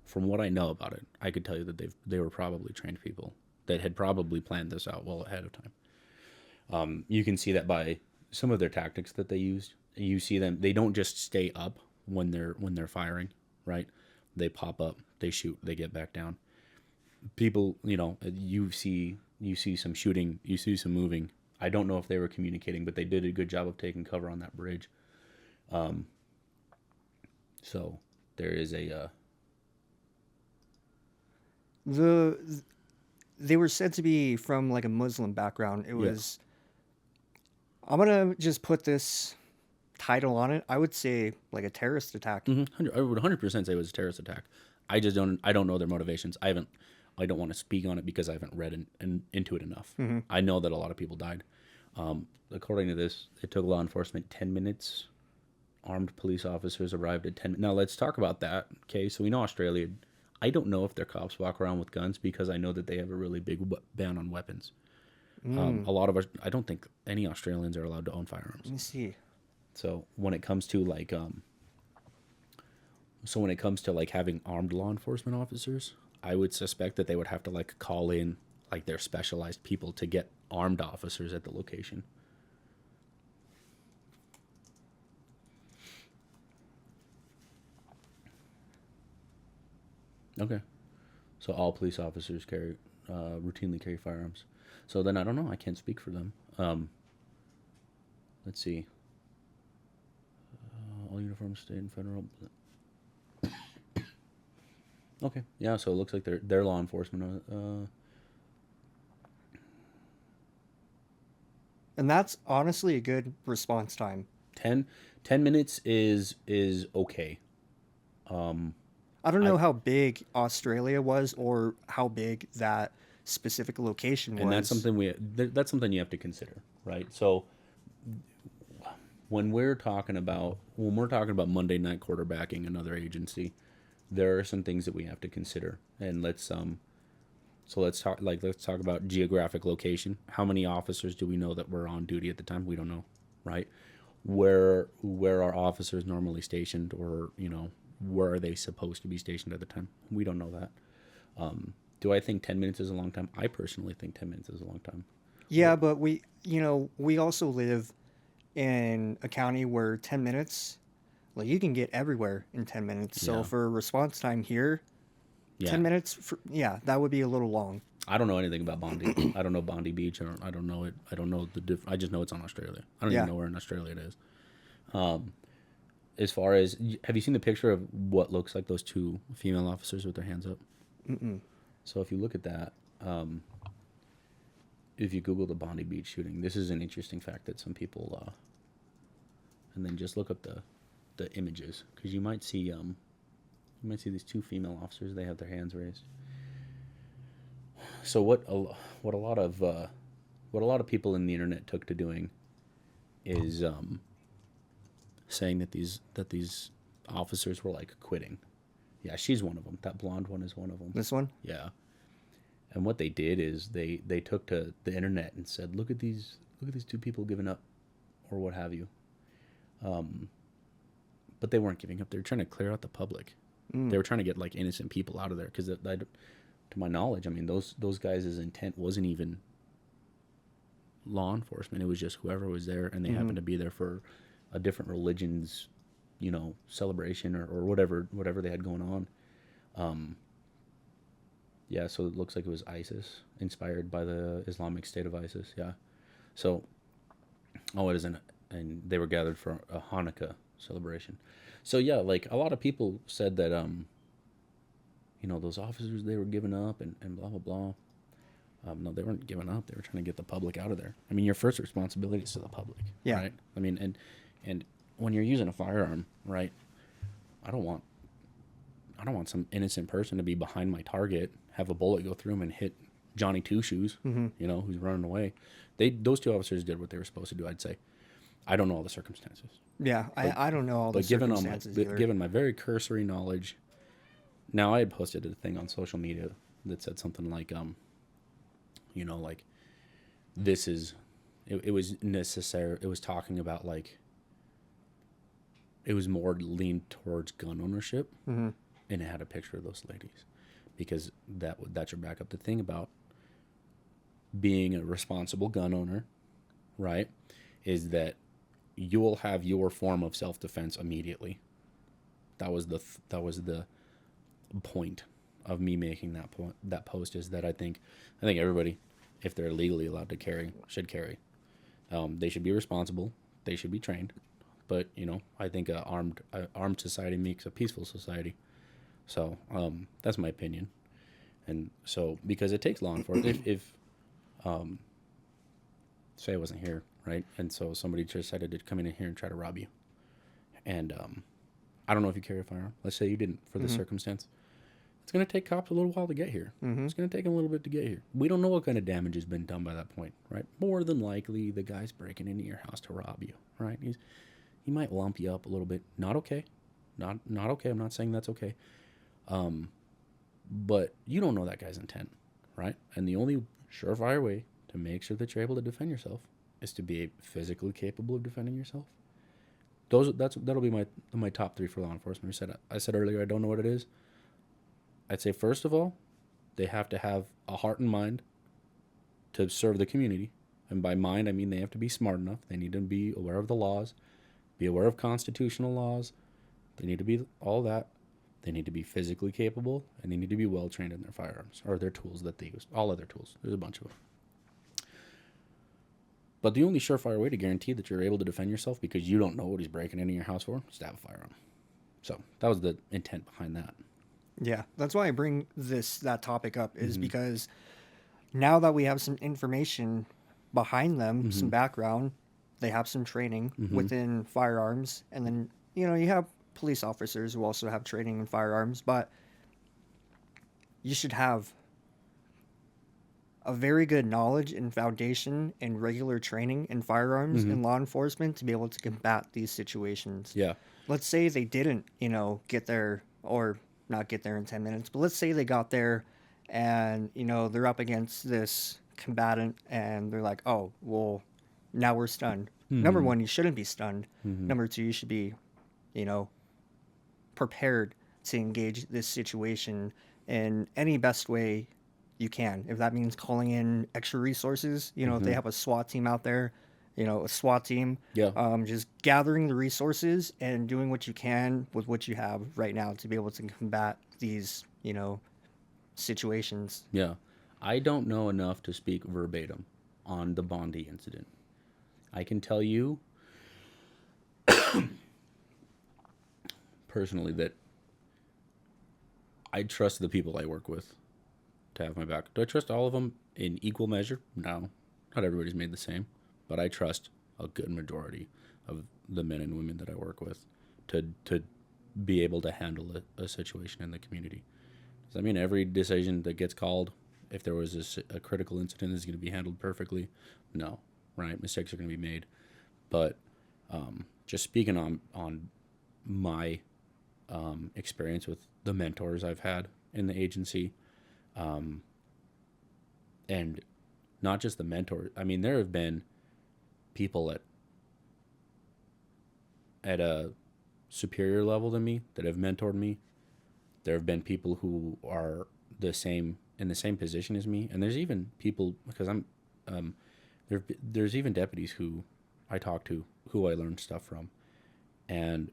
from what I know about it, I could tell you that they were probably trained people that had probably planned this out well ahead of time. You can see that by some of their tactics that they used. You see them; they don't just stay up when they're firing, right? They pop up, they shoot, they get back down. People, you see some shooting, you see some moving. I don't know if they were communicating, but they did a good job of taking cover on that bridge. So there is a The they were said to be from like a Muslim background. It was. I'm gonna just put this title on it. I would say like a terrorist attack. I would 100% say it was a terrorist attack. I don't know their motivations. I don't want to speak on it because I haven't read into it enough. I know that a lot of people died. According to this, it took law enforcement 10 minutes. Armed police officers arrived at 10 minutes. Now let's talk about that. Okay, so we know Australia. I don't know if their cops walk around with guns because I know that they have a really big ban on weapons. A lot of us, I don't think any Australians are allowed to own firearms. Let me see. So when it comes to having armed law enforcement officers, I would suspect that they would have to like call in like their specialized people to get armed officers at the location. Okay, so all police officers routinely carry firearms. So then I don't know. I can't speak for them. Let's see. All uniforms, state and federal. Okay, yeah. So it looks like they're law enforcement. And that's honestly a good response time. 10 minutes is okay. I don't know how big Australia was or how big that specific location was. And that's something you have to consider, right? So when we're talking about Monday night quarterbacking another agency, there are some things that we have to consider. And let's talk about geographic location. How many officers do we know that were on duty at the time? We don't know, right? Where are officers normally stationed, or where are they supposed to be stationed at the time? We don't know that. Do I think 10 minutes is a long time? I personally think 10 minutes is a long time. Yeah, but we also live in a county where 10 minutes, like you can get everywhere in 10 minutes. So Yeah. for response time here, Yeah. 10 minutes, that would be a little long. I don't know anything about Bondi. I don't know Bondi Beach. I don't know it. I don't know I just know it's on Australia. I don't even know where in Australia it is. As far as, have you seen the picture of what looks like those two female officers with their hands up? Mm-mm. So if you look at that, if you Google the Bondi Beach shooting, this is an interesting fact that some people, and then just look up the images, because you might see these two female officers. They have their hands raised. So what a lot of people in the internet took to doing is saying that these officers were like quitting. Yeah, she's one of them. That blonde one is one of them. This one? Yeah. And what they did is they took to the internet and said, look at these two people giving up, or what have you. But they weren't giving up. They were trying to clear out the public. They were trying to get like innocent people out of there, because to my knowledge, I mean, those guys' intent wasn't even law enforcement. It was just whoever was there, and they happened to be there for a different religion's, celebration or whatever they had going on. Yeah, so it looks like it was ISIS, inspired by the Islamic State of ISIS. Yeah. So, it isn't, and they were gathered for a Hanukkah celebration. So yeah, like a lot of people said that those officers, they were giving up and blah blah blah. No, they weren't giving up. They were trying to get the public out of there. I mean, your first responsibility is to the public, Yeah. right? I mean, and when you're using a firearm, right? I don't want some innocent person to be behind my target, have a bullet go through him and hit Johnny Two Shoes, who's running away. Those two officers did what they were supposed to do, I'd say. I don't know all the circumstances. Yeah, I don't know all the circumstances either. Given my very cursory knowledge, now I had posted a thing on social media that said something like, like this is, it was necessary. It was talking about like, it was more leaned towards gun ownership, Mm-hmm. and it had a picture of those ladies, because that should back up the thing about being a responsible gun owner, right? Is that you will have your form of self-defense immediately. That was the point of me making that post, is that I think everybody, if they're legally allowed to carry, should carry. They should be responsible. They should be trained. But I think a armed society makes a peaceful society. So that's my opinion. And so, because it takes law enforcement, if say I wasn't here, right, and so somebody decided to come in here and try to rob you, and I don't know if you carry a firearm. Let's say you didn't, for this circumstance. It's going to take cops a little while to get here. Mm-hmm. It's going to take them a little bit to get here. We don't know what kind of damage has been done by that point, right? More than likely, the guy's breaking into your house to rob you, right? He might lump you up a little bit. Not okay. Not okay. I'm not saying that's okay. But you don't know that guy's intent, right? And the only surefire way to make sure that you're able to defend yourself is to be physically capable of defending yourself. That'll be my top 3 for law enforcement. I said earlier, I don't know what it is. I'd say, first of all, they have to have a heart and mind to serve the community. And by mind, I mean they have to be smart enough. They need to be aware of the laws, be aware of constitutional laws. They need to be all that. They need to be physically capable, and they need to be well trained in their firearms or their tools that they use. All other tools. There's a bunch of them. But the only surefire way to guarantee that you're able to defend yourself, because you don't know what he's breaking into your house for, is to have a firearm. So that was the intent behind that. Yeah, that's why I bring that topic up, is because now that we have some information behind them, some background, they have some training within firearms, and then you have police officers who also have training in firearms, but you should have a very good knowledge and foundation and regular training in firearms and law enforcement to be able to combat these situations. Yeah. Let's say they didn't, get there, or not get there in 10 minutes, but let's say they got there and, they're up against this combatant and they're like, oh, well, now we're stunned. Number one, you shouldn't be stunned. Number two, you should be, prepared to engage this situation in any best way you can. If that means calling in extra resources, if they have a SWAT team out there, a SWAT team, just gathering the resources and doing what you can with what you have right now to be able to combat these, situations. Yeah. I don't know enough to speak verbatim on the Bondi incident. I can tell you personally that I trust the people I work with to have my back. Do I trust all of them in equal measure? No. Not everybody's made the same. But I trust a good majority of the men and women that I work with to be able to handle a situation in the community. Does that mean every decision that gets called, if there was a critical incident, is going to be handled perfectly? No, right? Mistakes are going to be made. But just speaking on my experience with the mentors I've had in the agency, and not just the mentors. I mean, there have been people at a superior level than me that have mentored me. There have been people who are in the same position as me, and there's even people, because I'm there's even deputies who I talk to, who I learned stuff from, and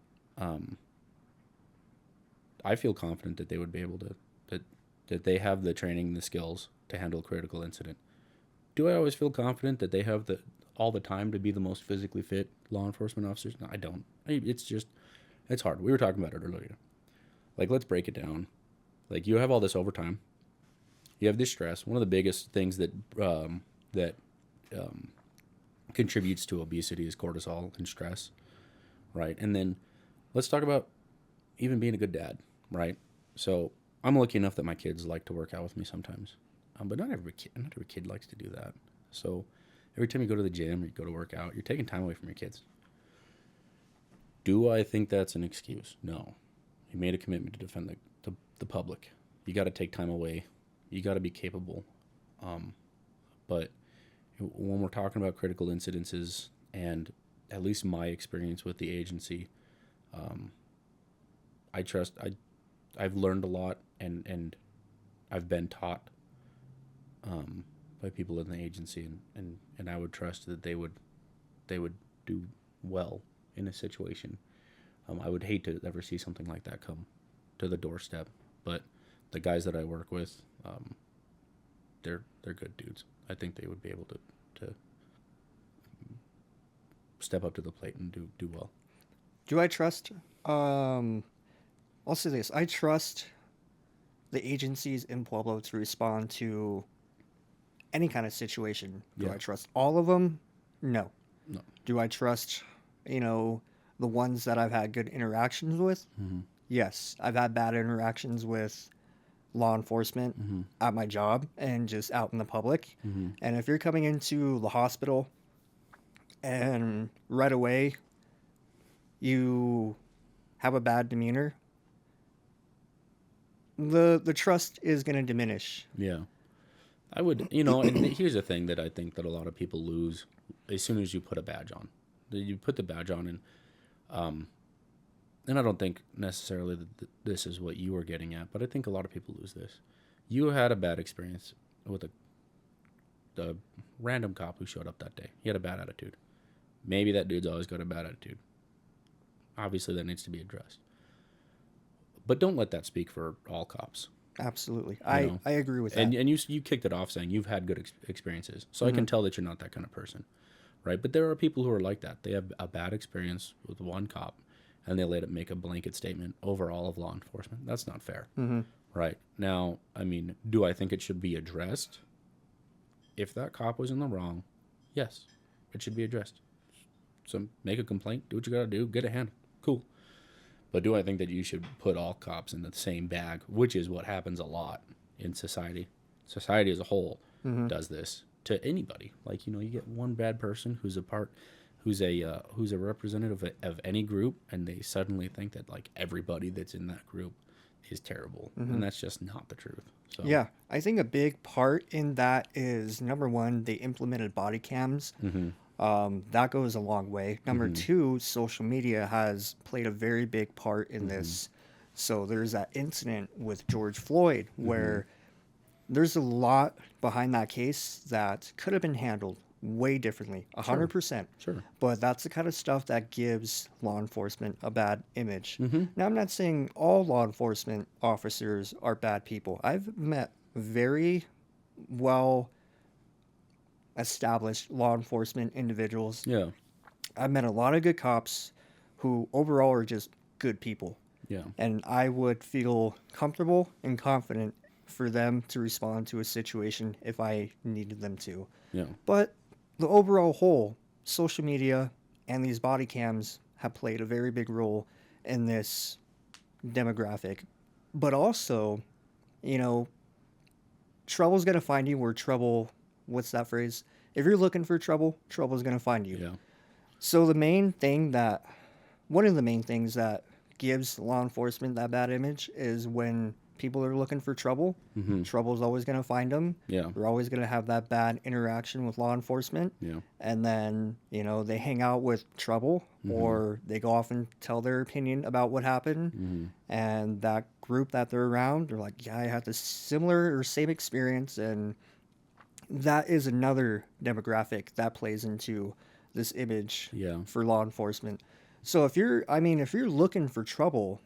I feel confident that they would be able to that they have the training and the skills to handle a critical incident. Do I always feel confident that they have all the time to be the most physically fit law enforcement officers? No, I don't. It's hard. We were talking about it earlier. Like, let's break it down. Like, you have all this overtime. You have this stress. One of the biggest things that contributes to obesity is cortisol and stress, right? And then let's talk about even being a good dad, right? So I'm lucky enough that my kids like to work out with me sometimes, but not every kid likes to do that. So every time you go to the gym or you go to work out, you're taking time away from your kids. Do I think that's an excuse? No. You made a commitment to defend the public. You got to take time away You got to be capable. But when we're talking about critical incidences, and at least my experience with the agency, I trust. I've learned a lot, and I've been taught by people in the agency, and I would trust that they would do well in a situation. I would hate to ever see something like that come to the doorstep, but the guys that I work with, they're good dudes. I think they would be able to step up to the plate and do well. Do I trust? I'll say this: I trust the agencies in Pueblo to respond to any kind of situation. Do Yeah. I trust all of them? No. No. Do I trust, the ones that I've had good interactions with? Mm-hmm. Yes. I've had bad interactions with law enforcement Mm-hmm. at my job and just out in the public. Mm-hmm. And if you're coming into the hospital and right away you have a bad demeanor, the trust is going to diminish. Yeah. I would, and here's the thing that I think that a lot of people lose as soon as you put a badge on. You put the badge on, and I don't think necessarily that this is what you were getting at, but I think a lot of people lose this. You had a bad experience with a random cop who showed up that day. He had a bad attitude. Maybe that dude's always got a bad attitude. Obviously, that needs to be addressed. But don't let that speak for all cops. Absolutely. You know? I agree with that. And you kicked it off saying you've had good experiences. So I can tell that you're not that kind of person, right? But there are people who are like that. They have a bad experience with one cop, and they let it make a blanket statement over all of law enforcement. That's not fair, right? Now, I mean, do I think it should be addressed? If that cop was in the wrong, yes, it should be addressed. So make a complaint, do what you got to do, get it handled. Cool. But do I think that you should put all cops in the same bag, which is what happens a lot in society? Society as a whole does this to anybody. Like, you get one bad person who's a representative of any group, and they suddenly think that like everybody that's in that group is terrible, and that's just not the truth. So Yeah, I think a big part in that is, number one, they implemented body cams. That goes a long way. Number two, social media has played a very big part in this. So there's that incident with George Floyd where there's a lot behind that case that could have been handled way differently, 100%. Sure. But that's the kind of stuff that gives law enforcement a bad image. Now, I'm not saying all law enforcement officers are bad people. I've met very well established law enforcement individuals. Yeah. I've met a lot of good cops who overall are just good people. Yeah. And I would feel comfortable and confident for them to respond to a situation if I needed them to. Yeah. But the overall whole, social media and these body cams have played a very big role in this demographic. But also, trouble's going to find you where trouble, what's that phrase? If you're looking for trouble, trouble's going to find you. Yeah. So one of the main things that gives law enforcement that bad image is when people are looking for trouble. Trouble's always going to find them. Yeah. They're always going to have that bad interaction with law enforcement. Yeah. And then, they hang out with trouble or they go off and tell their opinion about what happened. And that group that they're around, they're like, yeah, I had this similar or same experience. And that is another demographic that plays into this image for law enforcement. So if you're looking for trouble,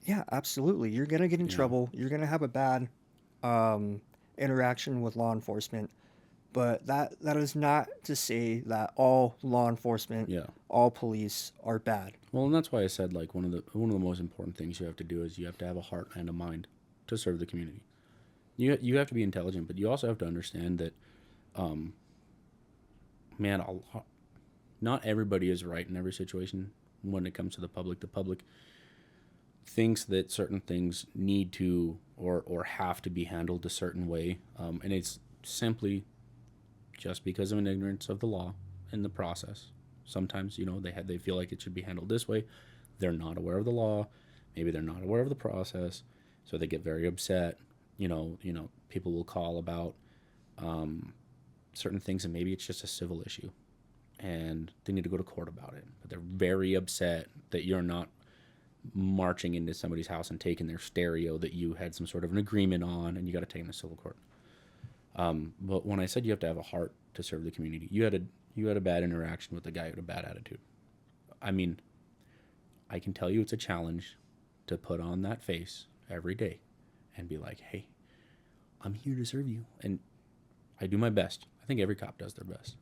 yeah, absolutely. You're going to get in trouble. You're going to have a bad interaction with law enforcement. But that is not to say that all law enforcement, all police are bad. Well, and that's why I said like one of the most important things you have to do is you have to have a heart and a mind to serve the community. You have to be intelligent, but you also have to understand that, not everybody is right in every situation when it comes to the public. The public thinks that certain things need to or have to be handled a certain way, and it's simply just because of an ignorance of the law and the process. Sometimes, they feel like it should be handled this way. They're not aware of the law. Maybe they're not aware of the process, so they get very upset people will call about certain things, and maybe it's just a civil issue and they need to go to court about it, but they're very upset that you're not marching into somebody's house and taking their stereo that you had some sort of an agreement on, and you got to take them to civil court. But when I said you have to have a heart to serve the community, you had a bad interaction with a guy with a bad attitude. I mean, I can tell you it's a challenge to put on that face every day and be like, hey, I'm here to serve you. And I do my best. I think every cop does their best.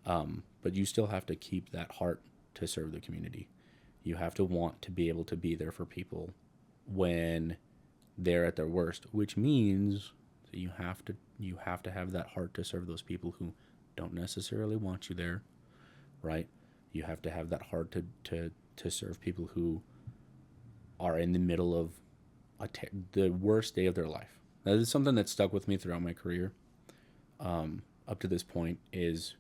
But you still have to keep that heart to serve the community. You have to want to be able to be there for people when they're at their worst, which means that you have to have that heart to serve those people who don't necessarily want you there, right? You have to have that heart to serve people who are in the middle of the worst day of their life. That is something that stuck with me throughout my career. Up to this point is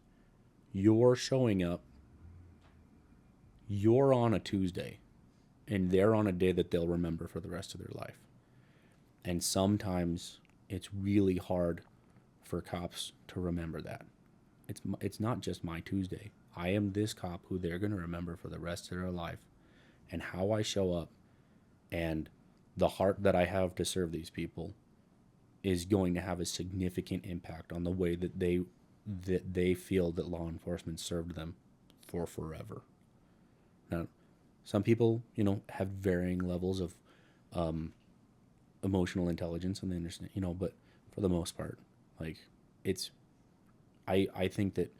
you're showing up, you're on a Tuesday, and they're on a day that they'll remember for the rest of their life. And sometimes it's really hard for cops to remember that. It's not just my Tuesday. I am this cop who they're going to remember for the rest of their life. And how I show up and the heart that I have to serve these people is going to have a significant impact on the way that they feel that law enforcement served them for forever. Now, some people, have varying levels of emotional intelligence, and they understand, but for the most part, like, I think that,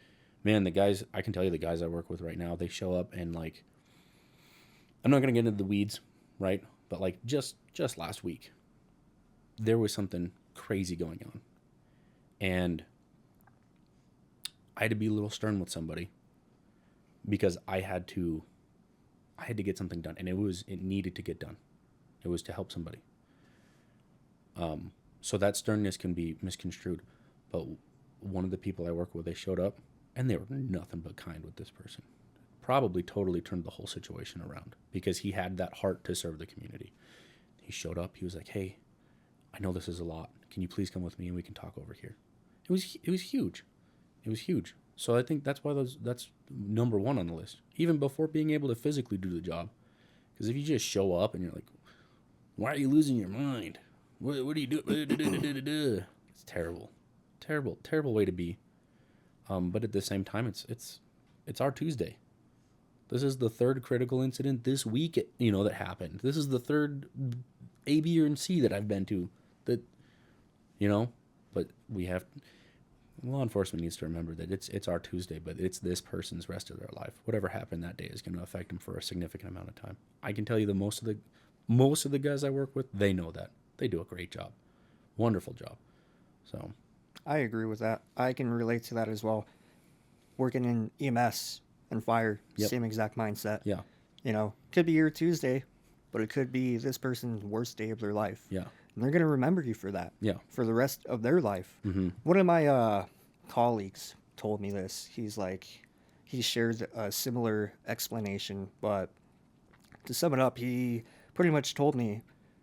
man, I can tell you the guys I work with right now, they show up and, like, I'm not going to get into the weeds, right? But, like, just last week, there was something crazy going on. And I had to be a little stern with somebody because I had to get something done, and it needed to get done. It was to help somebody. So that sternness can be misconstrued. But one of the people I work with, they showed up, and they were nothing but kind with this person. Probably totally turned the whole situation around because he had that heart to serve the community. He showed up. He was like, hey, I know this is a lot. Can you please come with me and we can talk over here? It was huge. It was huge. So I think that's why that's number one on the list, even before being able to physically do the job. Because if you just show up and you're like, why are you losing your mind? What are you doing? It's terrible. Terrible way to be. But at the same time, it's our Tuesday. This is the third critical incident this week, that happened. This is the third A, B, or C that I've been to that, but law enforcement needs to remember that it's our Tuesday, but it's this person's rest of their life. Whatever happened that day is going to affect them for a significant amount of time. I can tell you that most of the guys I work with, they know that. They do a great job. Wonderful job. So I agree with that. I can relate to that as well. Working in EMS and fire, Yep. Same exact mindset. Yeah. Could be your Tuesday, but it could be this person's worst day of their life. Yeah. And they're going to remember you for that. Yeah. For the rest of their life. Mm-hmm. One of my colleagues told me this. He shared a similar explanation, but to sum it up, he pretty much told me,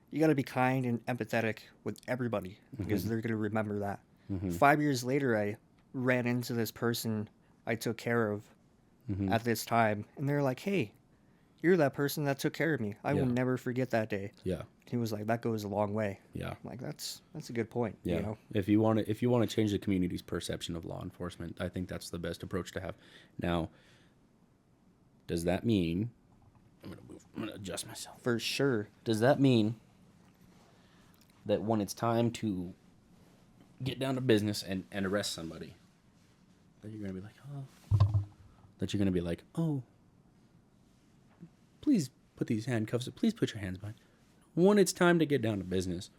you got to be kind and empathetic with everybody because they're going to remember that. 5 years later, I ran into this person I took care of at this time, and they're like, hey, you're that person that took care of me. I will never forget that day. Yeah. He was like, that goes a long way. Yeah. I'm like, that's a good point. Yeah. If you want to change the community's perception of law enforcement, I think that's the best approach to have. Now, does that mean I'm going to adjust myself. For sure. Does that mean that when it's time to get down to business and arrest somebody, that you're going to be like, oh, please put these handcuffs, please put your hands behind. When it's time to get down to business,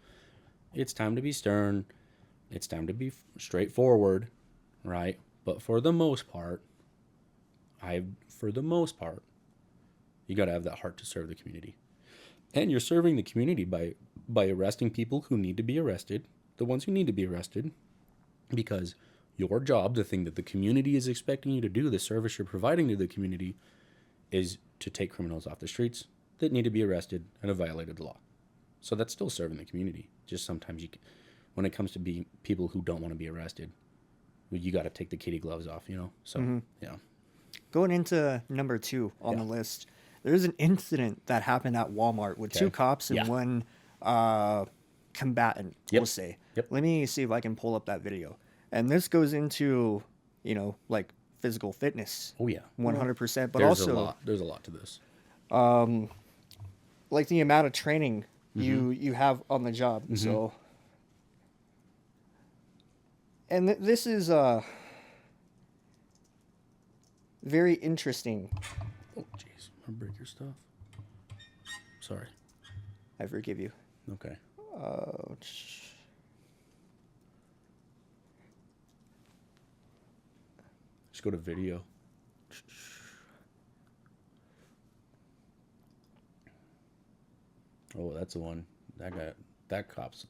it's time to be stern, it's time to be straightforward, right? But for the most part, you got to have that heart to serve the community. And you're serving the community by arresting people who need to be arrested, the ones who need to be arrested, because your job, the thing that the community is expecting you to do, the service you're providing to the community, is to take criminals off the streets that need to be arrested and have violated the law. So that's still serving the community. Just sometimes when it comes to people who don't want to be arrested, you got to take the kitty gloves off, you know? So, yeah. Going into number 2 on the list, there's an incident that happened at Walmart with 2 cops and one combatant, we'll say. Let me see if I can pull up that video. And this goes into, you know, like physical fitness. Oh, yeah. 100%. But There's also... There's a lot to this. Like the amount of training you have on the job. So... And this is very interesting. Oh, jeez. I'll break your stuff. Sorry. I forgive you. Okay. Just go to video. Oh, that's the one. That cop's...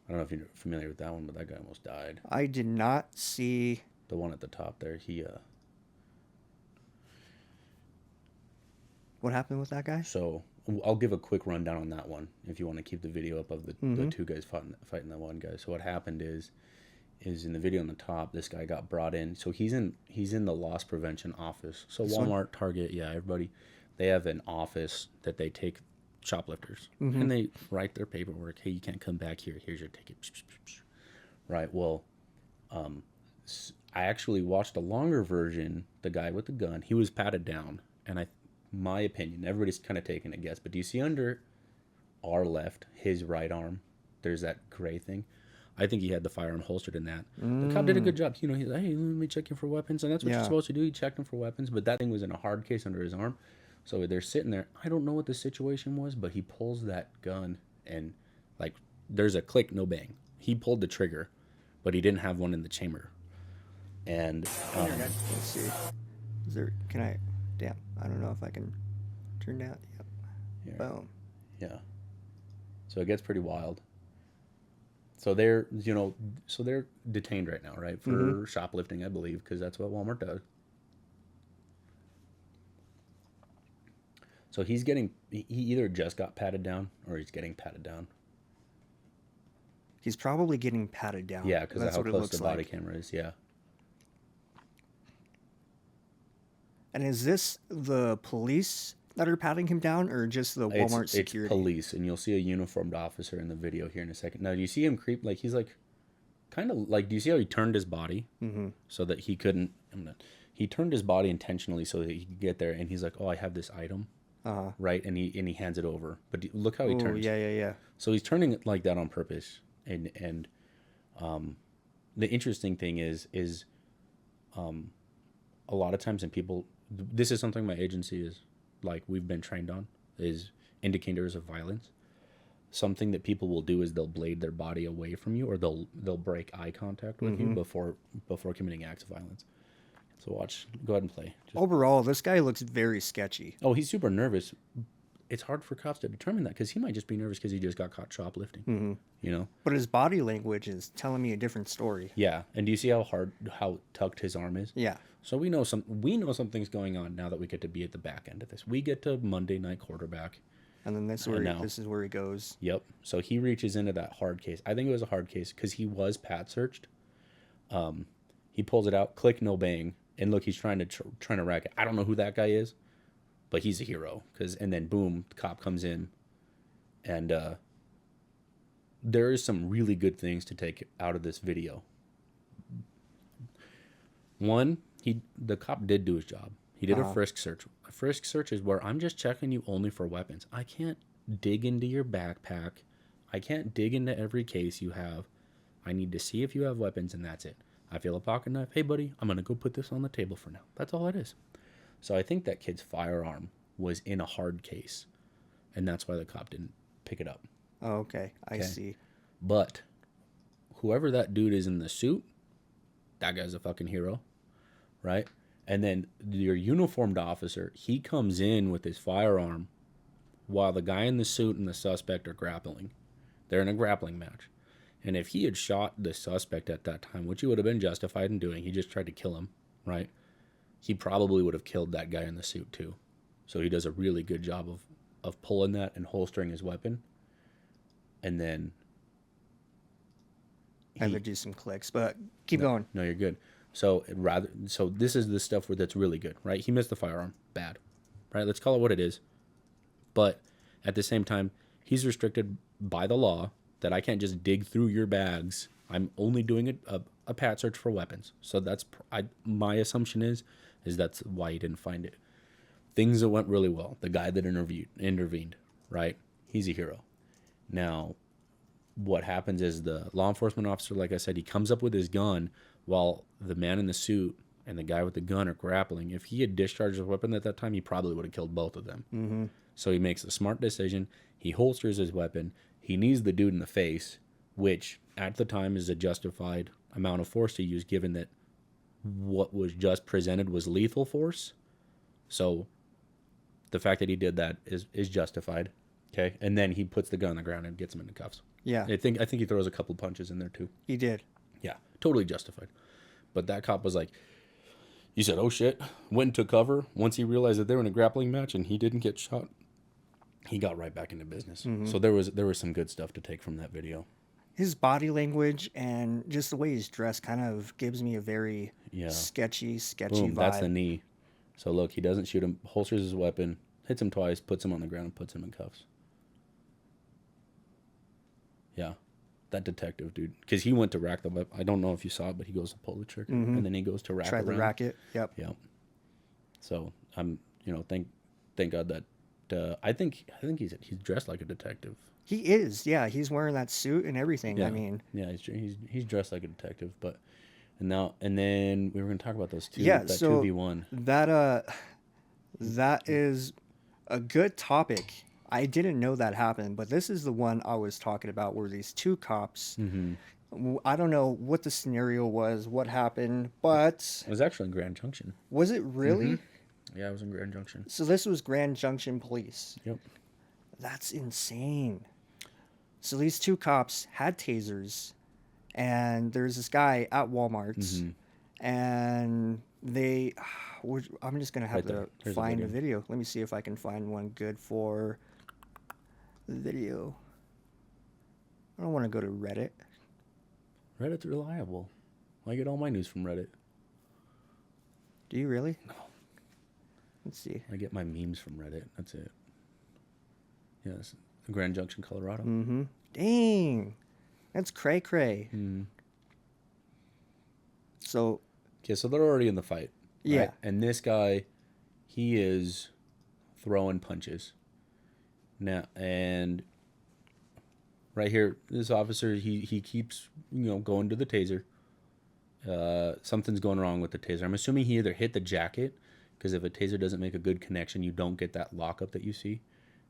I don't know if you're familiar with that one, but that guy almost died. I did not see... The one at the top there, What happened with that guy? So, I'll give a quick rundown on that one, if you want to keep the video up of the 2 guys fighting that one guy. So what happened is in the video on the top, this guy got brought in. So he's in the loss prevention office. So Walmart, Target, everybody, they have an office that they take shoplifters and they write their paperwork. Hey, you can't come back here. Here's your ticket. Right. Well, I actually watched a longer version. The guy with the gun, he was patted down, and my opinion, everybody's kind of taking a guess, but do you see under our left, his right arm, there's that gray thing? I think he had the firearm holstered in that. The cop did a good job. You know, he's like, hey, let me check you for weapons, and that's what you're supposed to do. You checked him for weapons, but that thing was in a hard case under his arm. So they're sitting there. I don't know what the situation was, but he pulls that gun and, like, there's a click, no bang. He pulled the trigger, but he didn't have one in the chamber. And let's see. Is there? Can I? Damn, I don't know if I can turn down. Yep. Here. Boom. Yeah. So it gets pretty wild. So they're detained right now, right, for shoplifting, I believe, because that's what Walmart does. So he either just got patted down or he's getting patted down. He's probably getting patted down. Yeah, because of how close the body camera is, yeah. And is this the police that are patting him down or just the Walmart security? It's police, and you'll see a uniformed officer in the video here in a second. Now, do you see him creep? Like, he's like, kind of like, do you see how he turned his body so that he couldn't, he turned his body intentionally so that he could get there, and he's like, oh, I have this item. Right, and he hands it over. But look how he turns. Yeah. So he's turning it like that on purpose. And the interesting thing is a lot of times, and people, this is something my agency is like we've been trained on, is indicators of violence. Something that people will do is they'll blade their body away from you, or they'll break eye contact with you before committing acts of violence. So go ahead and play. Overall, this guy looks very sketchy. Oh, he's super nervous. It's hard for cops to determine that because he might just be nervous because he just got caught shoplifting. You know? But his body language is telling me a different story. Yeah. And do you see how tucked his arm is? Yeah. So we know something's going on now that we get to be at the back end of this. We get to Monday night quarterback. And then this is where he goes. Yep. So he reaches into that hard case. I think it was a hard case because he was pat searched. He pulls it out, click, no bang. And look, he's trying to rack it. I don't know who that guy is, but he's a hero. And then boom, the cop comes in, and there is some really good things to take out of this video. One, the cop did do his job. He did a frisk search. A frisk search is where I'm just checking you only for weapons. I can't dig into your backpack. I can't dig into every case you have. I need to see if you have weapons, and that's it. I feel a pocket knife. Hey, buddy, I'm going to go put this on the table for now. That's all it is. So I think that kid's firearm was in a hard case, and that's why the cop didn't pick it up. Oh, okay. I see. But whoever that dude is in the suit, that guy's a fucking hero, right? And then your uniformed officer, he comes in with his firearm while the guy in the suit and the suspect are grappling. They're in a grappling match. And if he had shot the suspect at that time, which he would have been justified in doing, he just tried to kill him, right? He probably would have killed that guy in the suit too. So he does a really good job of pulling that and holstering his weapon. And then I had to do some clicks, but keep going. no, you're good. So this is the stuff where that's really good, right? He missed the firearm, bad, right? Let's call it what it is. But at the same time, he's restricted by the law that I can't just dig through your bags. I'm only doing a pat search for weapons. So that's my assumption is that's why he didn't find it. Things that went really well. The guy that intervened, right? He's a hero. Now, what happens is the law enforcement officer, like I said, he comes up with his gun while the man in the suit and the guy with the gun are grappling. If he had discharged his weapon at that time, he probably would have killed both of them. Mm-hmm. So he makes a smart decision. He holsters his weapon. He knees the dude in the face, which at the time is a justified amount of force to use, given that what was just presented was lethal force. So the fact that he did that is justified. Okay, and then he puts the gun on the ground and gets him into cuffs. Yeah, I think he throws a couple punches in there too. he did. Yeah, totally justified. But that cop was like, he said, "Oh shit!" Went and took cover. Once he realized that they were in a grappling match and he didn't get shot, he got right back into business. Mm-hmm. So there was some good stuff to take from that video. His body language and just the way he's dressed kind of gives me a very sketchy Boom, vibe. That's the knee. So look, he doesn't shoot him, holsters his weapon, hits him twice, puts him on the ground, and puts him in cuffs. Yeah, that detective, dude. Because he went to rack the weapon. I don't know if you saw it, but he goes to pull the trigger, and then he goes to rack Try the racket. Yep. Yeah. So I'm, thank God that I think he's dressed like a detective. He is. Yeah, he's wearing that suit and everything. Yeah. I mean, yeah, he's dressed like a detective. But and then we were going to talk about those two. Yeah. That So 2v1. that is a good topic. I didn't know that happened, but this is the one I was talking about where these two cops, I don't know what the scenario was, what happened, but... It was actually in Grand Junction. Was it really? Yeah, it was in Grand Junction. So this was Grand Junction Police. Yep. That's insane. So these two cops had tasers, and there's this guy at Walmart, and I'm just going to have to find a video. Let me see if I can find one good for the video. I don't want to go to Reddit. Reddit's reliable. I get all my news from Reddit. Do you really? No. Let's see. I get my memes from Reddit. That's it. Yes. Grand Junction, Colorado. Mm-hmm. Dang. That's cray-cray. So... Okay, so they're already in the fight. Right? Yeah. And this guy, he is throwing punches. Now, and right here, this officer, he keeps, going to the taser. Something's going wrong with the taser. I'm assuming he either hit the jacket, because if a taser doesn't make a good connection, you don't get that lockup that you see.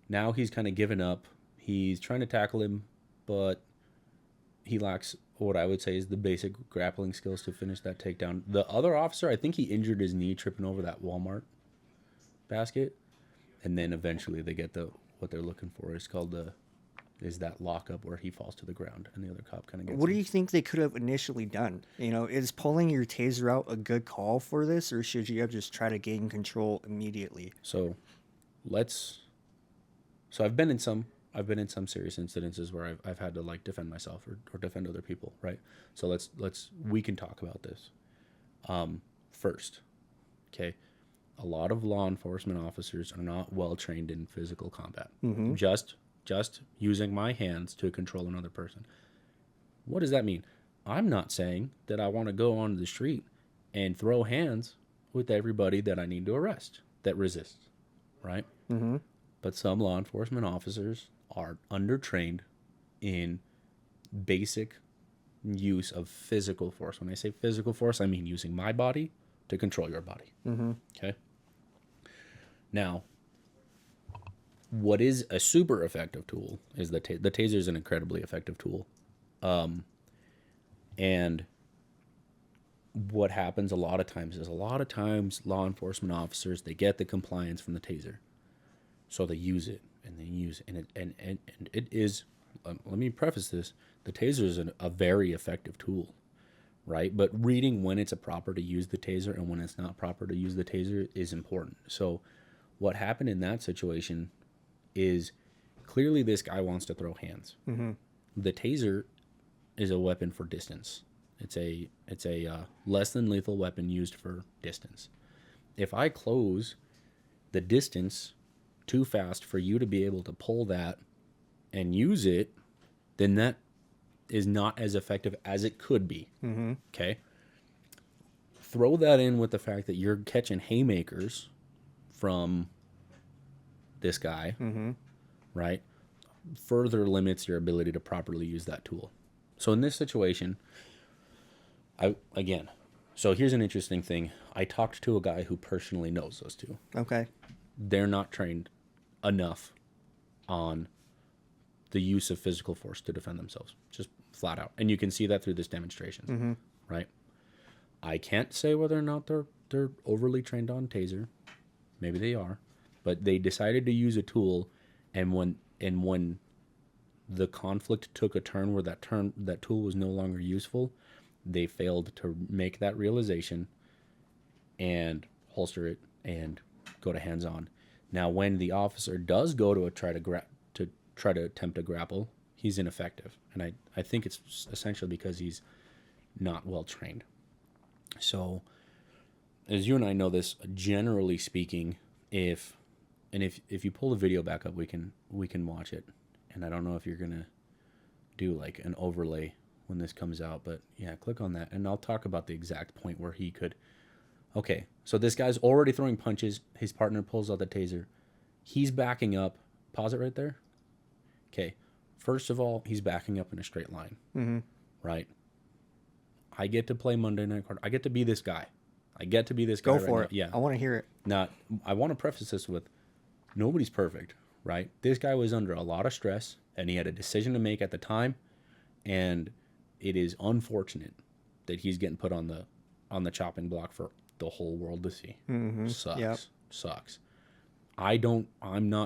Now he's kind of given up. He's trying to tackle him, but he lacks what I would say is the basic grappling skills to finish that takedown. The other officer, I think he injured his knee tripping over that Walmart basket, and then eventually they get what they're looking for. It's called that lockup where he falls to the ground and the other cop kind of gets What him. do you think they could have initially done? Is pulling your taser out a good call for this, or should you have just tried to gain control immediately? So I've been in some serious incidences where I've had to defend myself or defend other people, right? So we can talk about this. First, okay, a lot of law enforcement officers are not well trained in physical combat. Just using my hands to control another person. What does that mean? I'm not saying that I want to go onto the street and throw hands with everybody that I need to arrest that resists, right? Mm-hmm. But some law enforcement officers are undertrained in basic use of physical force. When I say physical force, I mean using my body to control your body. Okay? Now, what is a super effective tool is the taser is an incredibly effective tool. And what happens a lot of times is law enforcement officers, they get the compliance from the taser. So they use it and they use it. And it is, let me preface this, the taser is a very effective tool, right? But reading when it's proper to use the taser and when it's not proper to use the taser is important. So what happened in that situation is Clearly, this guy wants to throw hands. Mm-hmm. The taser is a weapon for distance. It's a less than lethal weapon used for distance. If I close the distance too fast for you to be able to pull that and use it, then that is not as effective as it could be. Mm-hmm. Okay? Throw that in with the fact that you're catching haymakers from this guy, Mm-hmm. right? Further limits your ability to properly use that tool. So in this situation, so here's an interesting thing. I talked to a guy who personally knows those two. Okay. They're not trained enough on the use of physical force to defend themselves, just flat out. And you can see that through this demonstration, Mm-hmm. right? I can't say whether or not they're overly trained on taser. Maybe they are, but they decided to use a tool, and when the conflict took a turn where that tool was no longer useful, they failed to make that realization and holster it and go to hands on. Now, when the officer does go to try to attempt to grapple, he's ineffective, and I think it's essentially because he's not well trained. So, as you and I know this, generally speaking, if you pull the video back up, we can watch it. And I don't know if you're gonna do like an overlay when this comes out, but yeah, click on that, and I'll talk about the exact point where he could. Okay, so this guy's already throwing punches. His partner pulls out the taser. He's backing up. Pause it right there. Okay, first of all, he's backing up in a straight line. Mm-hmm. Right. I get to play Monday Night Card. I get to be this guy. Go for now. it. Yeah. I want to hear it. Now, I want to preface this with nobody's perfect, right? This guy was under a lot of stress, and he had a decision to make at the time, and it is unfortunate that he's getting put on the chopping block for the whole world to see. Mm-hmm. Sucks. Yep. Sucks.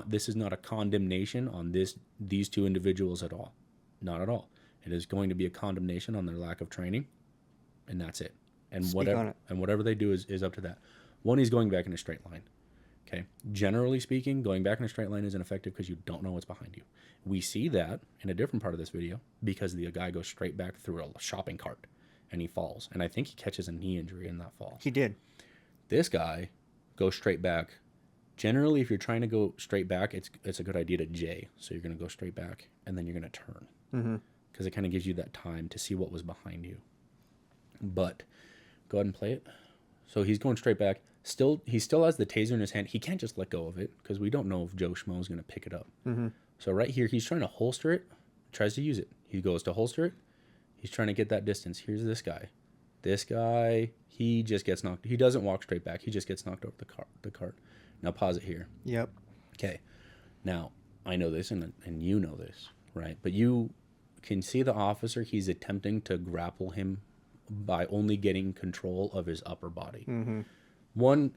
This is not a condemnation on these two individuals at all. Not at all. It is going to be a condemnation on their lack of training, and that's it. And Speak on it. whatever they do is up to that. One, he's going back in a straight line. Okay. Generally speaking, going back in a straight line isn't effective because you don't know what's behind you. We see that in a different part of this video because the guy goes straight back through a shopping cart and he falls. And I think he catches a knee injury in that fall. He did. This guy goes straight back. Generally, if you're trying to go straight back, it's a good idea to J. So you're going to go straight back and then you're going to turn. Mm-hmm. Because it kind of gives you that time to see what was behind you. But go ahead and play it. So he's going straight back. He still has the taser in his hand. He can't just let go of it because we don't know if Joe Schmo is going to pick it up. Mm-hmm. So right here, he's trying to holster it, tries to use it. He goes to holster it. He's trying to get that distance. Here's this guy. This guy, he just gets knocked. He doesn't walk straight back. He just gets knocked over the cart. Now pause it here. Yep. Okay. Now, I know this and you know this, right? But you can see the officer. He's attempting to grapple him by only getting control of his upper body. Mm-hmm. One,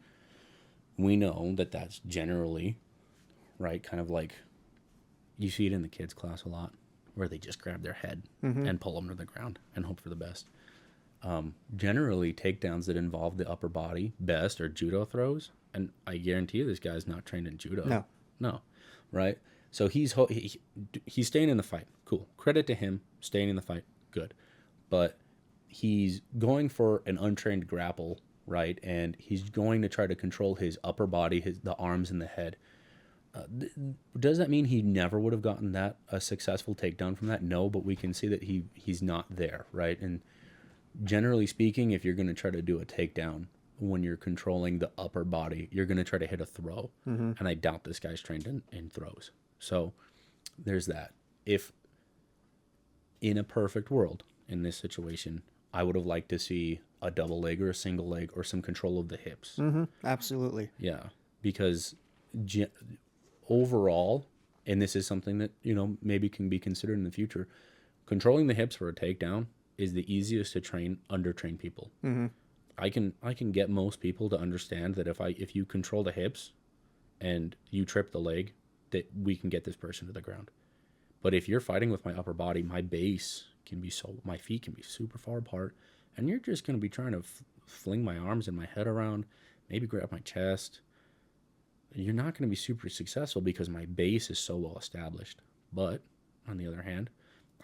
we know that that's generally, right, kind of like you see it in the kids' class a lot where they just grab their head and pull them to the ground and hope for the best. Generally, takedowns that involve the upper body best are judo throws, and I guarantee you this guy's not trained in judo. No, right? So he's staying in the fight. Cool. Credit to him, staying in the fight. Good. But he's going for an untrained grapple, right? And he's going to try to control his upper body, the arms and the head. Does that mean he never would have gotten a successful takedown from that? No, but we can see that he's not there, right? And generally speaking, if you're going to try to do a takedown when you're controlling the upper body, you're going to try to hit a throw. Mm-hmm. And I doubt this guy's trained in throws. So there's that. If in a perfect world, in this situation, I would have liked to see a double leg or a single leg or some control of the hips. Mm-hmm. Absolutely. Yeah, because overall, and this is something that, maybe can be considered in the future, controlling the hips for a takedown is the easiest to train undertrained people. Mm-hmm. I can get most people to understand that if you control the hips and you trip the leg, that we can get this person to the ground. But if you're fighting with my upper body, my my feet can be super far apart, and you're just going to be trying to fling my arms and my head around, maybe grab my chest. you're not going to be super successful because my base is so well established. But on the other hand,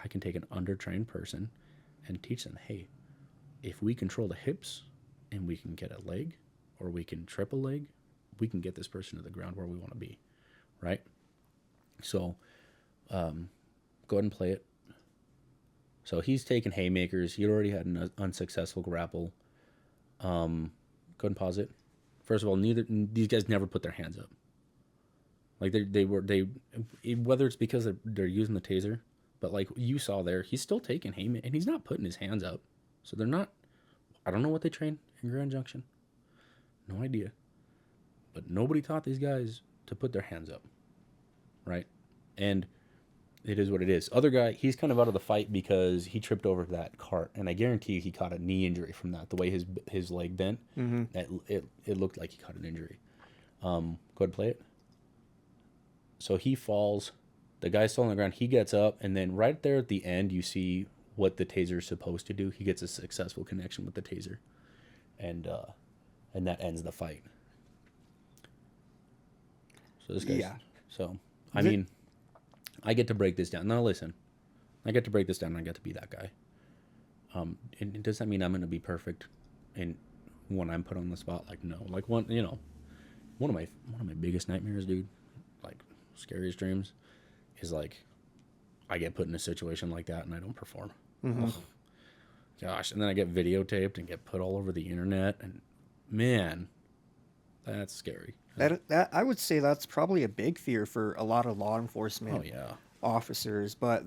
I can take an undertrained person and teach them, hey, if we control the hips and we can get a leg or we can trip a leg, we can get this person to the ground where we want to be, right? So go ahead and play it. So he's taking haymakers. He already had an unsuccessful grapple. Go ahead and pause it. First of all, these guys never put their hands up. Like they whether it's because they're using the taser, but like you saw there, he's still taking haymakers and he's not putting his hands up. So they're not. I don't know what they train in Grand Junction. No idea. But nobody taught these guys to put their hands up, right? And it is what it is. Other guy, he's kind of out of the fight because he tripped over that cart, and I guarantee you he caught a knee injury from that. The way his leg bent, it looked like he caught an injury. Go ahead and play it. So he falls. The guy's still on the ground. He gets up, and then right there at the end, you see what the taser is supposed to do. He gets a successful connection with the taser, and that ends the fight. So this guy's... Yeah. So, I mean... I get to break this down. Now listen, I get to break this down and I get to be that guy. And does that mean I'm going to be perfect and when I'm put on the spot? Like, no. Like, one of my biggest nightmares, dude, like scariest dreams is like I get put in a situation like that and I don't perform. Oh, gosh. And then I get videotaped and get put all over the internet, and man, that's scary. That I would say that's probably a big fear for a lot of law enforcement officers. But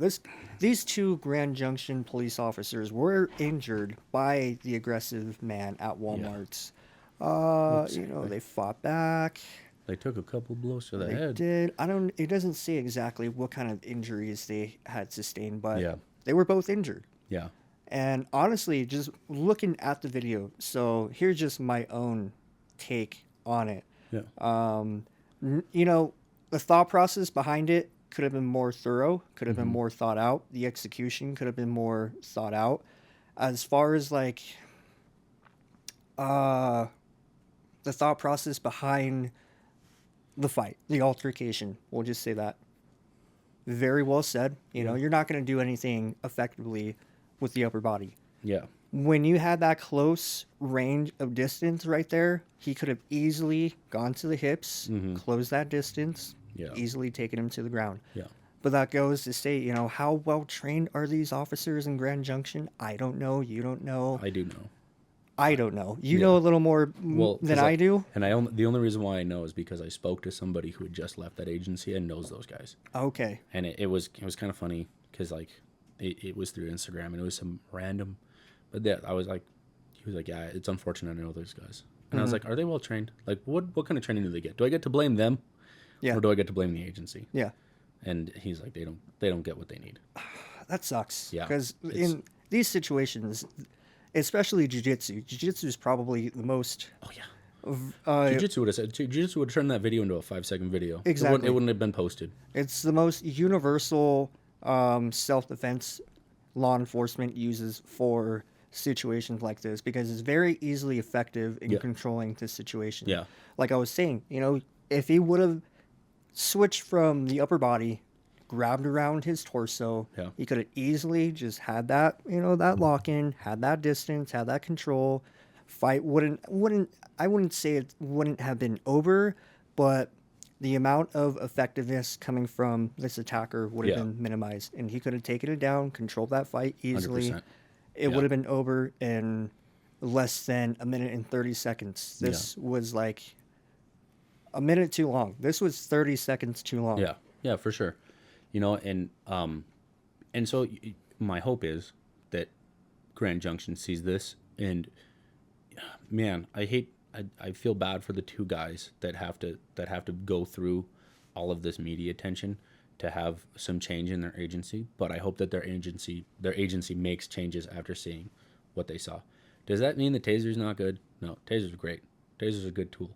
these two Grand Junction police officers were injured by the aggressive man at Walmart's. They fought back. They took a couple blows to the They head. did. It doesn't say exactly what kind of injuries they had sustained, but Yeah. they were both injured. Yeah. And honestly, just looking at the video, so here's just my own take on it. Yeah. The thought process behind it could have been more thorough, could have been more thought out. The execution could have been more thought out. As far as like the thought process behind the fight, the altercation, we'll just say that. Very well said. You're not going to do anything effectively with the upper body. Yeah. When you had that close range of distance right there, he could have easily gone to the hips, closed that distance, easily taken him to the ground. Yeah. But that goes to say, how well trained are these officers in Grand Junction? I don't know. You don't know. I do know. I don't know. You know a little more than I do. And the only reason why I know is because I spoke to somebody who had just left that agency and knows those guys. Okay. And it was kind of funny because like it was through Instagram and it was some random. But yeah, he was like, yeah, it's unfortunate I know those guys. And I was like, are they well trained? Like, what kind of training do they get? Do I get to blame them? Yeah. Or do I get to blame the agency? Yeah. And he's like, they don't get what they need. That sucks. Yeah. Because in these situations, especially jiu-jitsu is probably the most... Oh, yeah. Jiu-jitsu would have turned that video into a 5-second video. Exactly. It wouldn't have been posted. It's the most universal self-defense law enforcement uses for situations like this because it's very easily effective in controlling this situation. Yeah. Like I was saying, if he would have switched from the upper body, grabbed around his torso, he could have easily just had that, that lock-in, had that distance, had that control. Fight I wouldn't say it wouldn't have been over, but the amount of effectiveness coming from this attacker would have been minimized, and he could have taken it down, controlled that fight easily. 100%. It would have been over in less than a minute and 30 seconds. This was like a minute too long. This was 30 seconds too long. Yeah. Yeah, for sure. And so my hope is that Grand Junction sees this, and man, I feel bad for the two guys that have to go through all of this media attention to have some change in their agency. But I hope that their agency makes changes after seeing what they saw. Does that mean the taser's not good? No, taser's great. Taser's a good tool.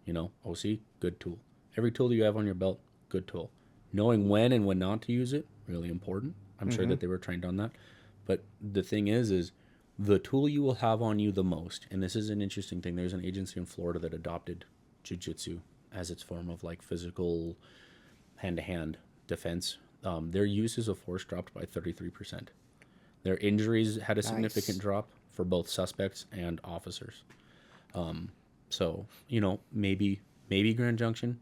OC, good tool. Every tool that you have on your belt, good tool. Knowing when and when not to use it, really important. I'm sure that they were trained on that. But the thing is the tool you will have on you the most, and this is an interesting thing. There's an agency in Florida that adopted jiu-jitsu as its form of like physical hand-to-hand defense, their uses of force dropped by 33%. Their injuries had a significant drop for both suspects and officers. So, you know, maybe Grand Junction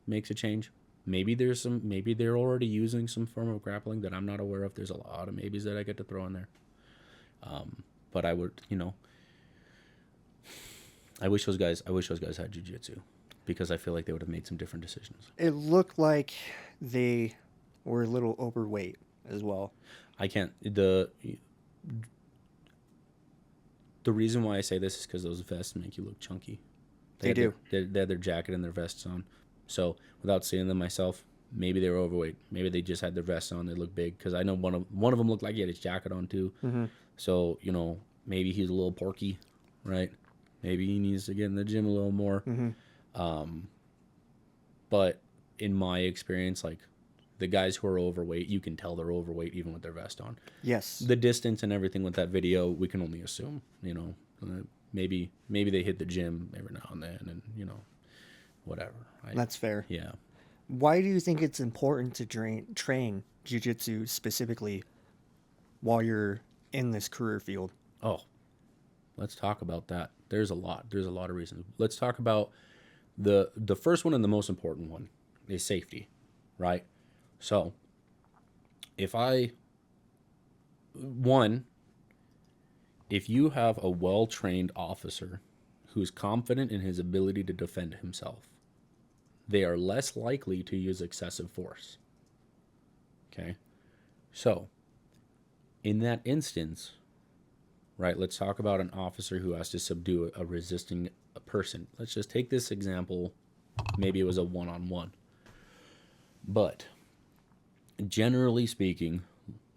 makes a change. Maybe they're already using some form of grappling that I'm not aware of. There's a lot of maybes that I get to throw in there. But I would, you know, I wish those guys had jiu-jitsu, because I feel like they would have made some different decisions. It looked like they were a little overweight as well. The reason why I say this is because those vests make you look chunky. They do. They had their jacket and their vests on. So without seeing them myself, maybe they were overweight. Maybe they just had their vests on. They looked big, because I know one of them looked like he had his jacket on too. Mm-hmm. So, you know, maybe he's a little porky, right? Maybe he needs to get in the gym a little more. Mm-hmm. But in my experience, like, the guys who are overweight, you can tell they're overweight even with their vest on. Yes. The distance and everything with that video, we can only assume, you know. Maybe they hit the gym every now and then, and, you know, whatever. That's fair. Yeah. Why do you think it's important to train jiu-jitsu specifically while you're in this career field? Oh, let's talk about that. There's a lot of reasons. Let's talk about the first one, and the most important one is safety, right? So if you have a well-trained officer who's confident in his ability to defend himself, they are less likely to use excessive force. Okay? So, in that instance, right, let's talk about an officer who has to subdue a resisting person. Let's just take this example. Maybe it was a one-on-one. But generally speaking,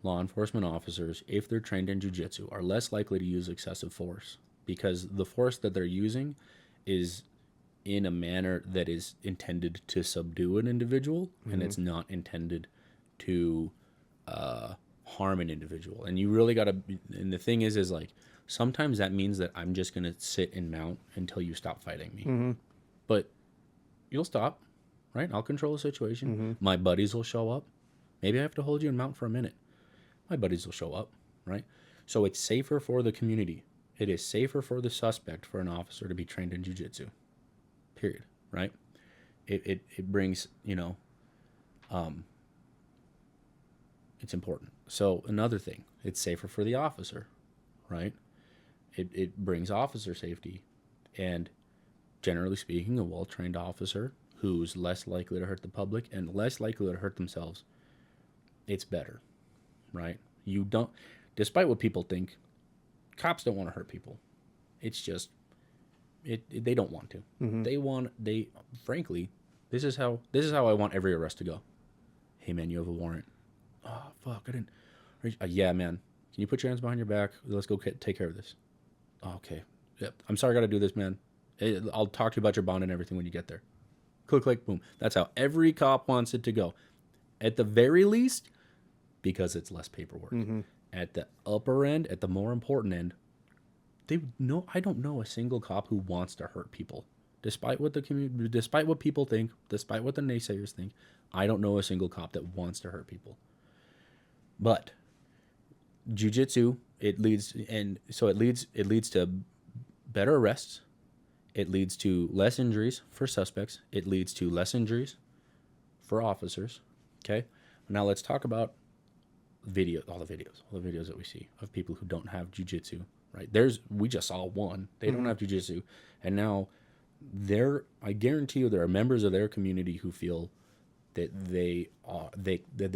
law enforcement officers, if they're trained in jiu-jitsu, are less likely to use excessive force, because the force that they're using is in a manner that is intended to subdue an individual, and it's not intended to harm an individual. And you really got to, and the thing is like, sometimes that means that I'm just going to sit and mount until you stop fighting me. But you'll stop, right? I'll control the situation. My buddies will show up. Maybe I have to hold you and mount for a minute. My buddies will show up, right? So it's safer for the community. It is safer for the suspect for an officer to be trained in jiu-jitsu, period, right? It brings, you know, it's important. So another thing, it's safer for the officer, right? It brings officer safety. And generally speaking, a well-trained officer who's less likely to hurt the public and less likely to hurt themselves, it's better, right? You don't, despite what people think, cops don't want to hurt people. It's just, they don't want to. Frankly, this is how I want every arrest to go. Hey man, you have a warrant. Oh fuck, I didn't. Yeah man, can you put your hands behind your back? Let's go take care of this. Oh, okay. Yep. I'm sorry, I got to do this, man. I'll talk to you about your bond and everything when you get there. Click, click, boom. That's how every cop wants it to go. At the very least, because it's less paperwork. At the upper end, at the more important end, I don't know a single cop who wants to hurt people. Despite what despite what people think, despite what the naysayers think, I don't know a single cop that wants to hurt people. But jiu-jitsu, it leads to better arrests. It leads to less injuries for suspects. It leads to less injuries for officers. Okay? Now let's talk about all the videos that we see of people who don't have jiu-jitsu, right? We just saw one. They don't have jiu-jitsu. And now I guarantee you there are members of their community who feel that they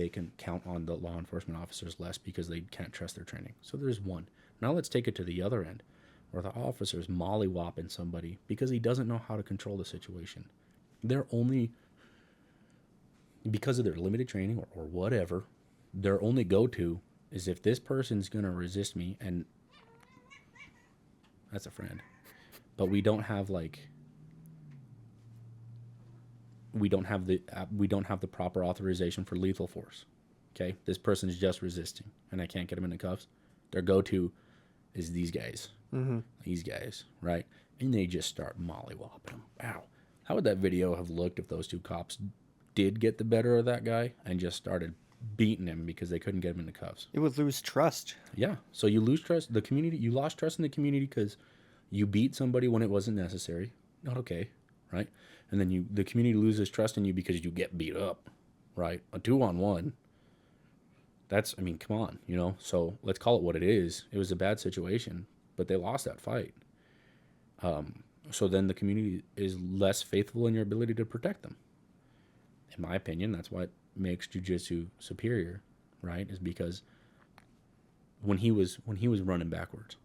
can count on the law enforcement officers less because they can't trust their training. So there's one. Now let's take it to the other end, where the officer's mollywopping somebody because he doesn't know how to control the situation. They're only, because of their limited training or whatever, their only go-to is if this person's going to resist me, and that's a friend. But we don't have the proper authorization for lethal force. Okay? This person's just resisting and I can't get them in the cuffs. Their go-to is these guys. These guys, right? And they just start mollywopping them. Ow. How would that video have looked if those two cops did get the better of that guy and just started beating him because they couldn't get him into cuffs? It would lose trust. Yeah. So you lose trust. The community, you lost trust in the community because you beat somebody when it wasn't necessary. Not okay, right? And then the community loses trust in you because you get beat up, right? A 2-on-1. That's, I mean, come on, you know? So let's call it what it is. It was a bad situation, but they lost that fight. So then the community is less faithful in your ability to protect them. In my opinion, that's what makes jiu-jitsu superior, right? Is because when he was running backwards,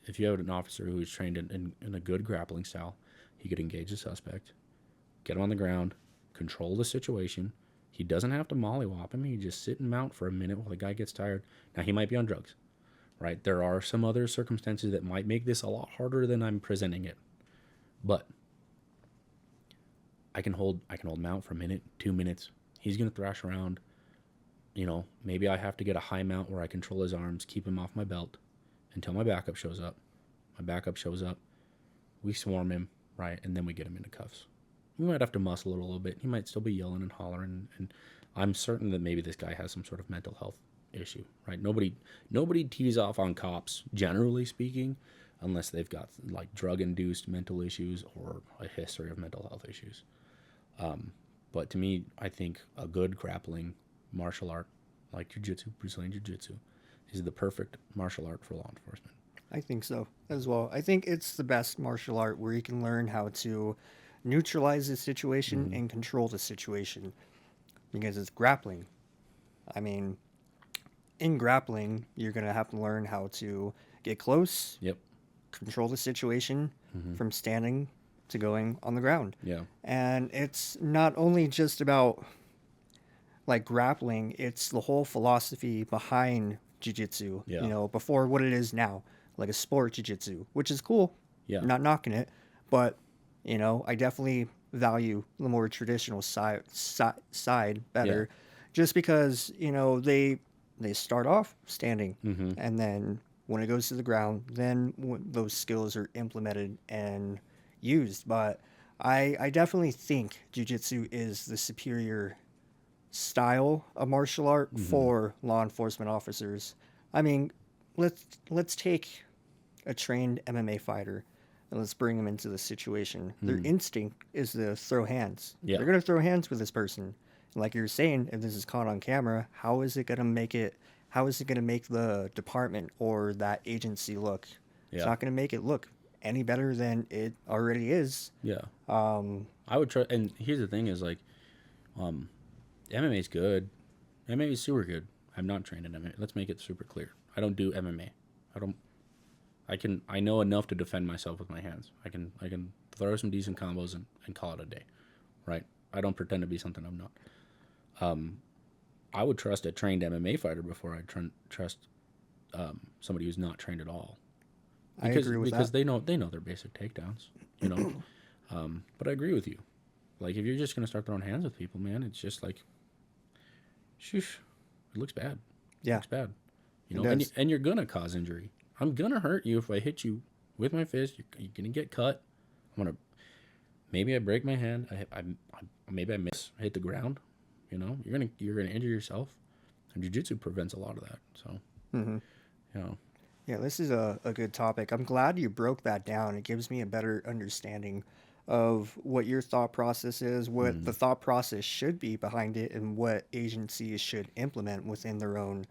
if you have an officer who is trained in a good grappling style, he could engage the suspect, get him on the ground, control the situation. He doesn't have to mollywop him. He just sit and mount for a minute while the guy gets tired. Now, he might be on drugs, right? There are some other circumstances that might make this a lot harder than I'm presenting it. But I can hold mount for a minute, 2 minutes. He's going to thrash around. You know, maybe I have to get a high mount where I control his arms, keep him off my belt until my backup shows up. My backup shows up. We swarm him, right? And then we get him into cuffs. We might have to muscle it a little bit. He might still be yelling and hollering. And I'm certain that maybe this guy has some sort of mental health issue, right? Nobody tees off on cops, generally speaking, unless they've got like drug-induced mental issues or a history of mental health issues. But to me, I think a good grappling martial art like jiu-jitsu, Brazilian Jiu-Jitsu, is the perfect martial art for law enforcement. I think so as well. I think it's the best martial art where you can learn how to neutralize the situation and control the situation, because it's grappling. I mean, in grappling, you're going to have to learn how to get close, Yep. control the situation from standing to going on the ground. Yeah. And it's not only just about like grappling, it's the whole philosophy behind jiu-jitsu, Yeah. you know, before what it is now, like a sport jiu-jitsu, which is cool. Yeah. I'm not knocking it, but you know, I definitely value the more traditional side better, just because, you know, they start off standing, and then when it goes to the ground, then those skills are implemented and used. But I definitely think jiu-jitsu is the superior style of martial art for law enforcement officers. I mean, let's take a trained MMA fighter and let's bring them into the situation. Their instinct is to throw hands. Yeah. They're going to throw hands with this person. Like you're saying, if this is caught on camera, how is it going to make the department or that agency look? It's Yeah. not going to make it look any better than it already is. Yeah. I would try, and here's the thing is like, MMA is good. MMA is super good. I'm not trained in MMA. Let's make it super clear. I don't do MMA. I know enough to defend myself with my hands. I can throw some decent combos and call it a day, right? I don't pretend to be something I'm not. I would trust a trained MMA fighter before I trust somebody who's not trained at all. I agree with because that. they know their basic takedowns, you know. But I agree with you. Like if you're just gonna start throwing hands with people, man, it's just like, shoosh, it looks bad. Yeah. It looks bad. You It know, does. and you're gonna cause injury. I'm gonna hurt you if I hit you with my fist. You're gonna get cut. Maybe I break my hand. Maybe I hit the ground. You know, you're gonna injure yourself. And jiu-jitsu prevents a lot of that. So, you know, Yeah, this is a good topic. I'm glad you broke that down. It gives me a better understanding of what your thought process is, what the thought process should be behind it, and what agencies should implement within their own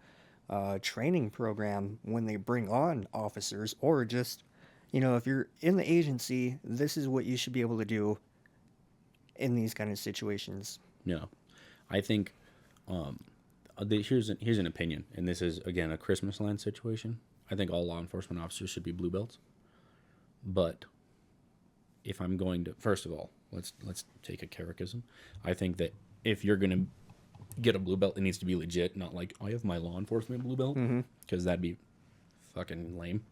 training program when they bring on officers, or just, you know, if you're in the agency, this is what you should be able to do in these kind of situations. yeah. I think here's an opinion, and this is again a Christmas land situation. I think all law enforcement officers should be blue belts. But if I'm going to, first of all, let's take a catechism. I think that if you're going to get a blue belt, it needs to be legit, not like I have my law enforcement blue belt, because that'd be fucking lame,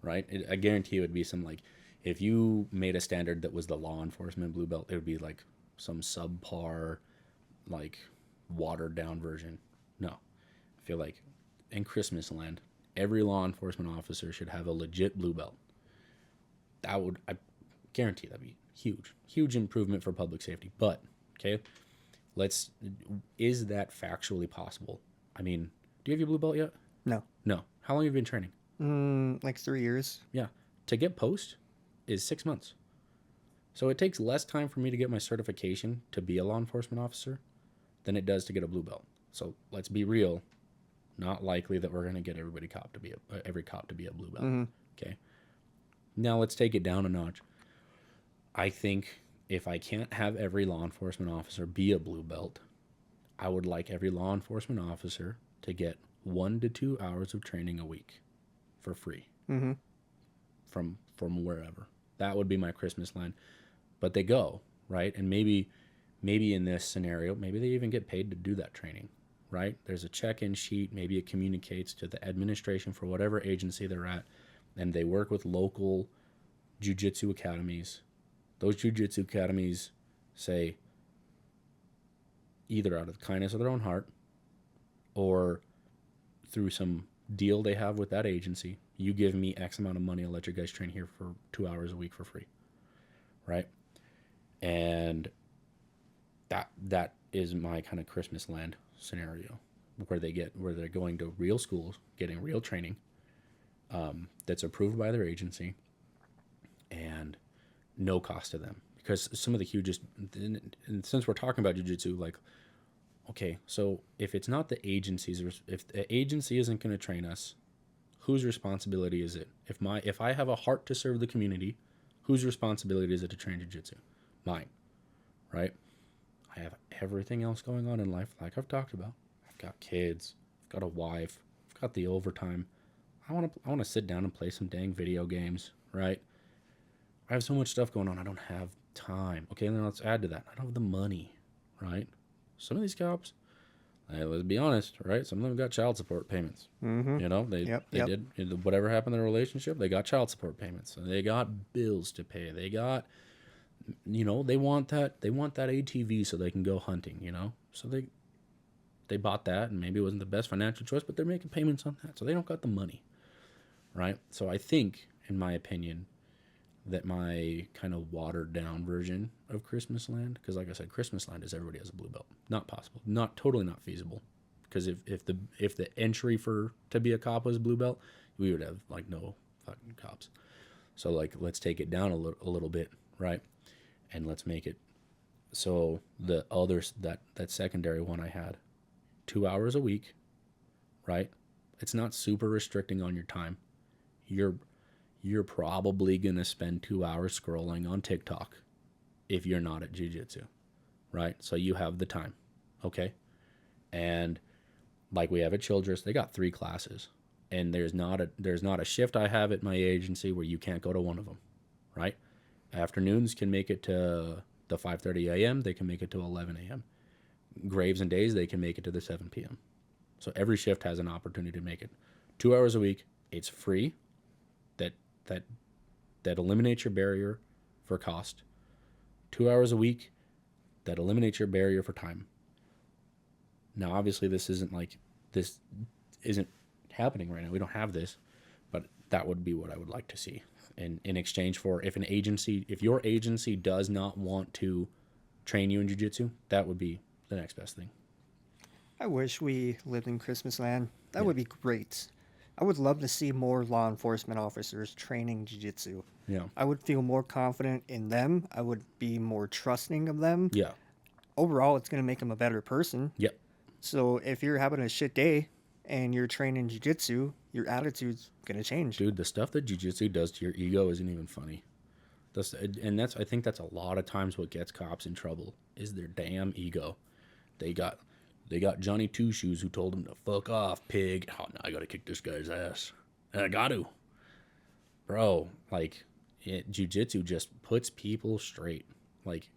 right? I guarantee it would be some like, if you made a standard that was the law enforcement blue belt, it would be like some subpar, like watered down version. No, I feel like in Christmas land, every law enforcement officer should have a legit blue belt. I guarantee that'd be huge improvement for public safety. But okay, is that factually possible? I mean, do you have your blue belt yet? No. No. How long have you been training? Like 3 years. Yeah. To get post is 6 months. So it takes less time for me to get my certification to be a law enforcement officer than it does to get a blue belt. So let's be real. Not likely that we're going to get every cop to be a blue belt. Okay. Now let's take it down a notch. I think if I can't have every law enforcement officer be a blue belt, I would like every law enforcement officer to get 1 to 2 hours of training a week for free from wherever. That would be my Christmas line. But they go, right? And maybe in this scenario, maybe they even get paid to do that training, right? There's a check-in sheet. Maybe it communicates to the administration for whatever agency they're at, and they work with local jiu-jitsu academies. Those jiu-jitsu academies say, either out of the kindness of their own heart or through some deal they have with that agency, you give me X amount of money, I'll let you guys train here for 2 hours a week for free, right? And that is my kind of Christmas land scenario, where they're going to real schools, getting real training that's approved by their agency, and no cost to them. Because some of the hugest, and since we're talking about jiu-jitsu, like, okay, so if it's not the agencies, if the agency isn't going to train us, whose responsibility is it? If I have a heart to serve the community, whose responsibility is it to train jiu-jitsu? Mine, right? I have everything else going on in life, like I've talked about. I've got kids, I've got a wife, I've got the overtime. I want to sit down and play some dang video games, right? I have so much stuff going on. I don't have time. Okay, then let's add to that. I don't have the money, right? Some of these cops, let's be honest, right? Some of them got child support payments. You know, they did whatever happened in their relationship. They got child support payments. And they got bills to pay. They got, you know, they want that ATV so they can go hunting. You know, so they bought that, and maybe it wasn't the best financial choice, but they're making payments on that, so they don't got the money, right? So I think, in my opinion, that my kind of watered down version of Christmas Land, because like I said, Christmas Land is everybody has a blue belt. Not possible. Totally not feasible. Because if the entry to be a cop was blue belt, we would have like no fucking cops. So like, let's take it down a little bit, right? And let's make it so the others, that secondary one I had, 2 hours a week, right? It's not super restricting on your time. You're probably going to spend 2 hours scrolling on TikTok if you're not at jiu-jitsu, right? So you have the time, okay? And like we have at Childress, they got 3 classes. And there's not a shift I have at my agency where you can't go to one of them, right? Afternoons can make it to the 5:30 a.m. They can make it to 11 a.m. Graves and days, they can make it to the 7 p.m. So every shift has an opportunity to make it. 2 hours a week, it's free. That eliminates your barrier for cost. 2 hours a week, that eliminates your barrier for time. Now, obviously, this isn't happening right now. We don't have this, but that would be what I would like to see. In exchange for, if your agency does not want to train you in jiu-jitsu, that would be the next best thing. I wish we lived in Christmas Land. That would be great. I would love to see more law enforcement officers training jiu-jitsu. Yeah. I would feel more confident in them. I would be more trusting of them. Yeah. Overall, it's going to make them a better person. Yep. So if you're having a shit day and you're training jiu-jitsu, your attitude's going to change. Dude, the stuff that jiu-jitsu does to your ego isn't even funny. I think that's a lot of times what gets cops in trouble is their damn ego. They got Johnny Two Shoes who told him to fuck off, pig. Oh, now I got to kick this guy's ass. And I got to. Bro, like, jiu-jitsu just puts people straight. Like,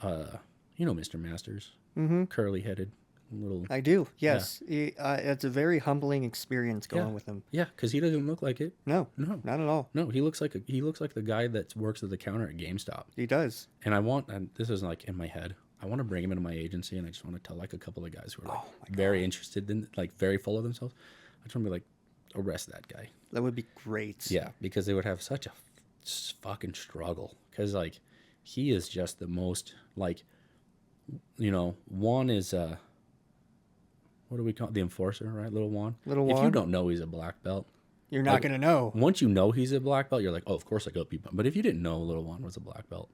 you know Mr. Masters? Mm-hmm. Curly-headed little... I do, yes. Yeah. It's a very humbling experience going with him. Yeah, because he doesn't look like it. No, not at all. No, he looks like the guy that works at the counter at GameStop. He does. And this is like in my head, I want to bring him into my agency, and I just want to tell like a couple of guys who are like very interested in, like very full of themselves. I just want to be like, arrest that guy. That would be great. Yeah, because they would have such a fucking struggle. Because like he is just the most like, you know, Juan is what do we call it? The enforcer, right? Little Juan. Little If you Juan? don't know he's a black belt, You're not like, gonna know. once you know he's a black belt, you're like, oh, of course I go beat him. But if you didn't know Little Juan was a black belt,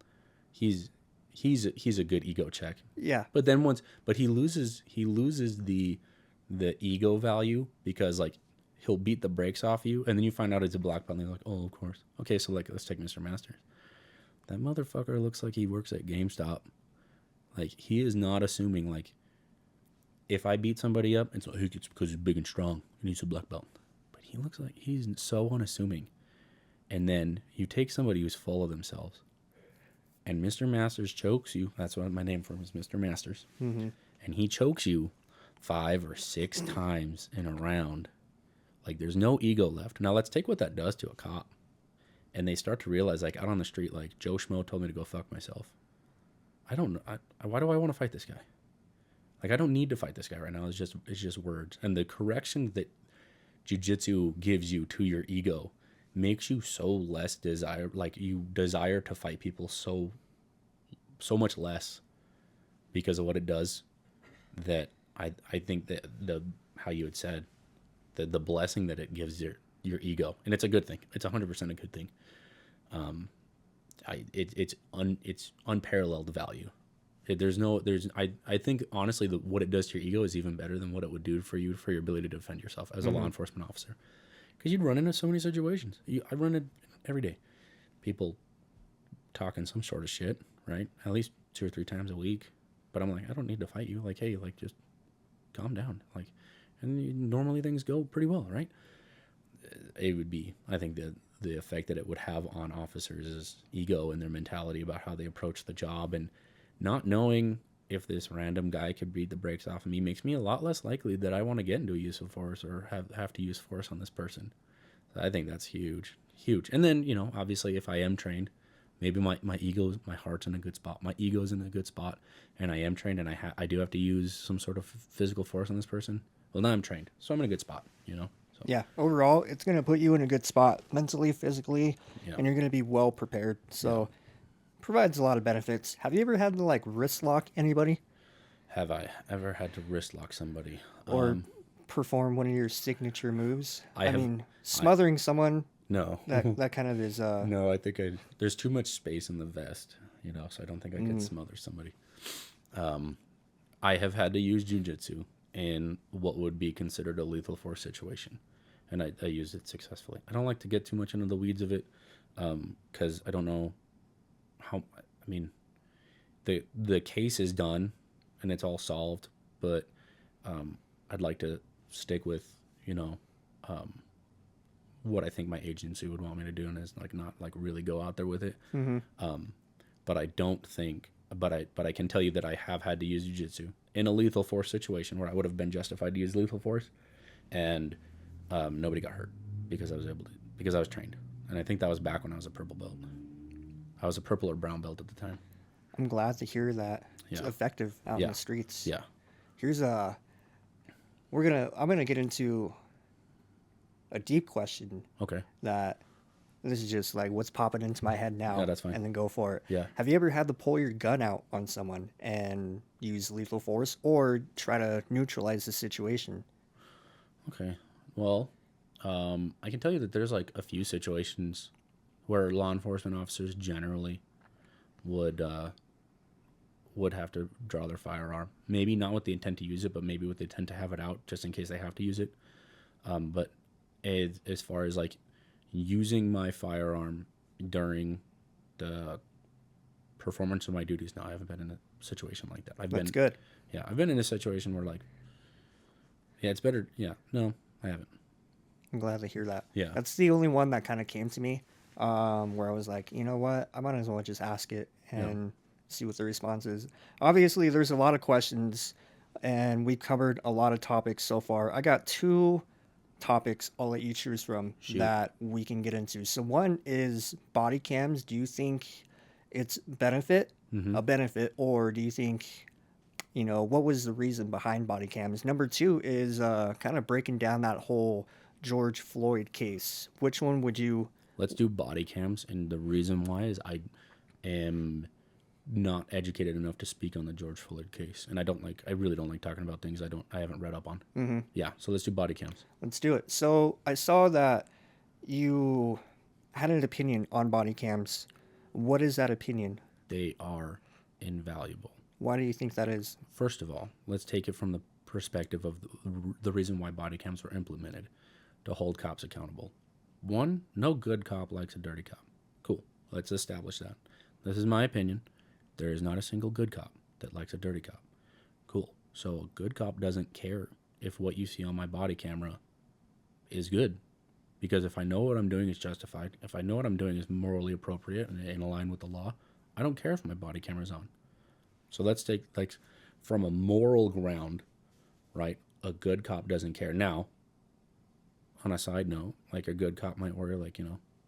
he's a good ego check. Yeah. But then but he loses the ego value because like he'll beat the brakes off you, and then you find out it's a black belt, and they're like, oh, of course. Okay, so like let's take Mr. Masters. That motherfucker looks like he works at GameStop. Like he is not assuming like if I beat somebody up, it's like it's because he's big and strong and he's a black belt. But he looks like he's so unassuming. And then you take somebody who's full of themselves, and Mr. Masters chokes you. That's what my name for him is, Mr. Masters. Mm-hmm. And he chokes you 5 or 6 times in a round. Like there's no ego left. Now let's take what that does to a cop. And they start to realize, like out on the street, like Joe Schmo told me to go fuck myself. I don't know. Why do I want to fight this guy? Like I don't need to fight this guy right now. It's just words. And the correction that jiu-jitsu gives you to your ego makes you so less desire. Like you desire to fight people so much less because of what it does. That I think that how you had said the blessing that it gives your ego, and it's a good thing. It's 100% a good thing. It's unparalleled value. I think honestly what it does to your ego is even better than what it would do for you for your ability to defend yourself as a law enforcement officer, because you'd run into so many situations. I run it every day. People talking some sort of shit, right? At least 2 or 3 times a week. But I'm like, I don't need to fight you. Like, hey, like just calm down. Like, and normally things go pretty well, right? It would be, I think the effect that it would have on officers' ego and their mentality about how they approach the job, and not knowing if this random guy could beat the brakes off of me makes me a lot less likely that I want to get into a use of force or have to use force on this person. So I think that's huge. And then, you know, obviously if I am trained, maybe my heart's in a good spot. My ego's in a good spot, and I am trained, and I do have to use some sort of physical force on this person. Well, now I'm trained, so I'm in a good spot, you know? So, Yeah, overall, it's going to put you in a good spot mentally, physically, and you're going to be well prepared. So, provides a lot of benefits. Have you ever had to like wrist lock anybody have I ever had to wrist lock somebody? or perform one of your signature moves? I have- mean, smothering someone, No. that kind of is No, I think there's too much space in the vest, you know, so I don't think I could smother somebody. I have had to use jiu-jitsu in what would be considered a lethal force situation, and I used it successfully. I don't like to get too much into the weeds of it, because I don't know how. I mean, the case is done and it's all solved, but I'd like to stick with, you know, what I think my agency would want me to do, and is like not like really go out there with it. But I don't think. But I can tell you that I have had to use jiu-jitsu in a lethal force situation where I would have been justified to use lethal force, and nobody got hurt because I was trained. And I think that was back when I was a purple belt. I was a purple or brown belt at the time. I'm glad to hear that it's Yeah. effective out in the streets. Yeah. Here's I'm gonna get into a deep question Okay. that this is just like what's popping into my head now. Yeah, that's fine. And then go for it. Yeah. Have you ever had to pull your gun out on someone and use lethal force or try to neutralize the situation? Okay. Well, I can tell you that there's like a few situations where law enforcement officers generally would have to draw their firearm. Maybe not with the intent to use it, but maybe with the intent to have it out just in case they have to use it. But as far as like using my firearm during the performance of my duties, no, I haven't been in a situation like that. That's good. Yeah, I've been in a situation where like, yeah, it's better. Yeah, no, I haven't. I'm glad to hear that. Yeah. That's the only one that kind of came to me, where I was like, you know what, I might as well just ask it and see what the response is. Obviously, there's a lot of questions, and we've covered a lot of topics so far. I got 2 topics I'll let you choose from that we can get into. So one is body cams. Do you think it's a benefit, or do you think, you know, what was the reason behind body cams? Number 2 is kind of breaking down that whole George Floyd case. Which one would you? Let's do body cams, and the reason why is I am not educated enough to speak on the George Floyd case, and I really don't like talking about things I haven't read up on. Mm-hmm. Yeah, so let's do body cams. Let's do it. So I saw that you had an opinion on body cams. What is that opinion? They are invaluable. Why do you think that is? First of all, let's take it from the perspective of the reason why body cams were implemented, to hold cops accountable. One, no good cop likes a dirty cop. Cool. Let's establish that. This is my opinion. There is not a single good cop that likes a dirty cop. Cool. So a good cop doesn't care if what you see on my body camera is good. Because if I know what I'm doing is justified, if I know what I'm doing is morally appropriate and in line with the law, I don't care if my body camera's on. So let's take, like, from a moral ground, right? A good cop doesn't care. Now, on a side note, like, a good cop might worry, like,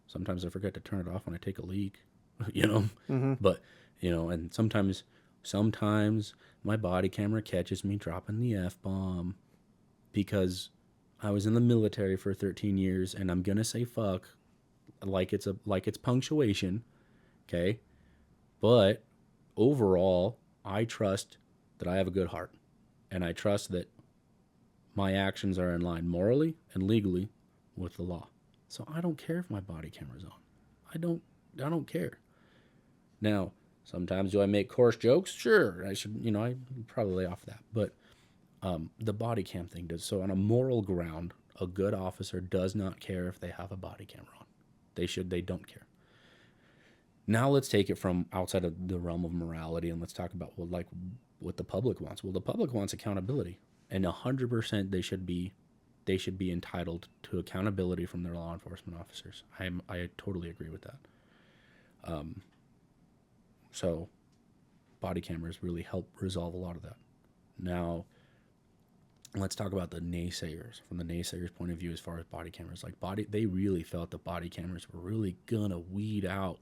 sometimes I forget to turn it off when I take a leak, Mm-hmm. But, and sometimes my body camera catches me dropping the F-bomb because I was in the military for 13 years and I'm going to say fuck like it's punctuation, okay? But overall, I trust that I have a good heart, and I trust that my actions are in line morally and legally with the law. So I don't care if my body camera's on. I don't care. Now, sometimes do I make coarse jokes? Sure, I should, I probably lay off that. But the body cam thing does. So on a moral ground, a good officer does not care if they have a body camera on. They don't care. Now let's take it from outside of the realm of morality and let's talk about what the public wants. Well, the public wants accountability, and 100% they should be entitled to accountability from their law enforcement officers. I totally agree with that. So body cameras really help resolve a lot of that. Now, let's talk about the naysayers. From the naysayers' point of view, as far as body cameras, they really felt that body cameras were really gonna weed out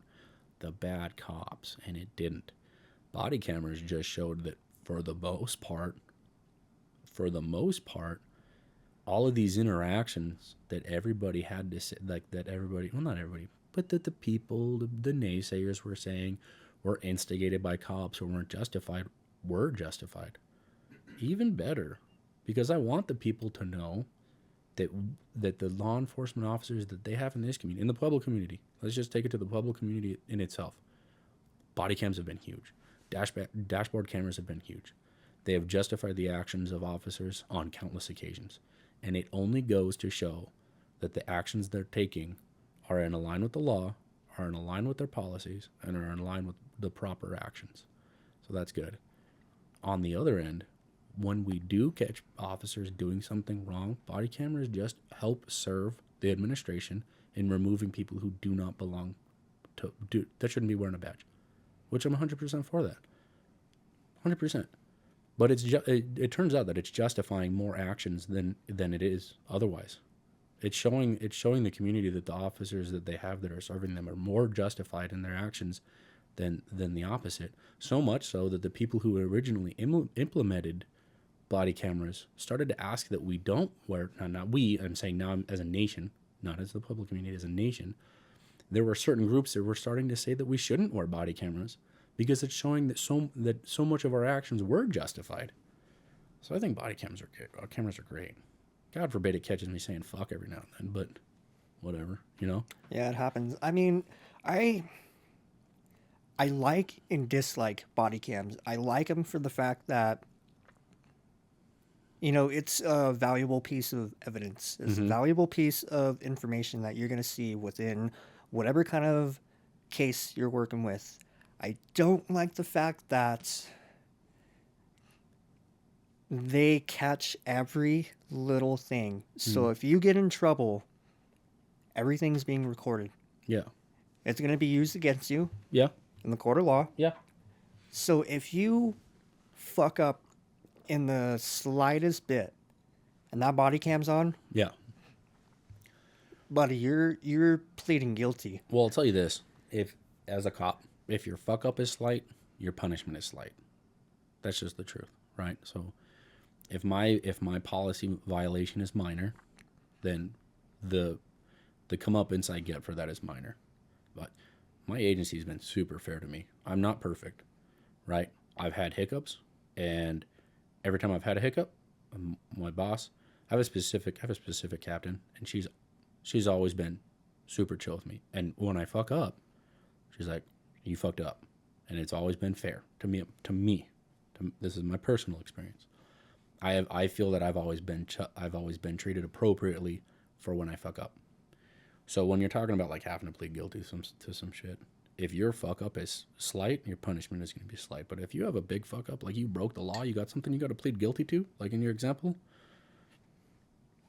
the bad cops, and it didn't. Body cameras just showed that for the most part, all of these interactions that everybody had to say, well, not everybody, but that the people, the naysayers were saying were instigated by cops or weren't justified, were justified. Even better, because I want the people to know that the law enforcement officers that they have in this community, in the public community, let's just take it to the public community in itself. Body cams have been huge. Dashboard cameras have been huge. They have justified the actions of officers on countless occasions. And it only goes to show that the actions they're taking are in line with the law, are in line with their policies, and are in line with the proper actions. So that's good. On the other end, when we do catch officers doing something wrong, body cameras just help serve the administration in removing people who do not belong that shouldn't be wearing a badge, which I'm 100% for that. 100%. But it turns out that it's justifying more actions than it is otherwise. It's showing the community that the officers that they have that are serving them are more justified in their actions than the opposite. So much so that the people who originally implemented body cameras started to ask that we don't wear, not we, I'm saying now as a nation, not as the public community, as a nation, there were certain groups that were starting to say that we shouldn't wear body cameras because it's showing that so much of our actions were justified. So I think body cameras are good. Cameras are great. God forbid it catches me saying fuck every now and then, but whatever, Yeah, it happens. I mean, I like and dislike body cams. I like them for the fact that it's a valuable piece of evidence. It's a valuable piece of information that you're going to see within whatever kind of case you're working with. I don't like the fact that they catch every little thing. So if you get in trouble, everything's being recorded. Yeah. It's going to be used against you. Yeah. In the court of law. Yeah. So if you fuck up in the slightest bit and that body cam's on, yeah, buddy, you're pleading guilty. Well, I'll tell you this. As a cop, if your fuck up is slight, your punishment is slight. That's just the truth, right? So if my policy violation is minor, then the comeuppance I get for that is minor. But my agency's been super fair to me. I'm not perfect. right? I've had hiccups, and every time I've had a hiccup, my boss, I have a specific captain, and she's always been super chill with me. And when I fuck up, she's like, "You fucked up," and it's always been fair to me. This is my personal experience. I feel that I've always been treated appropriately for when I fuck up. So when you're talking about like having to plead guilty to some shit, if your fuck up is slight, your punishment is going to be slight. But if you have a big fuck up, like you broke the law, you got something you got to plead guilty to, like in your example,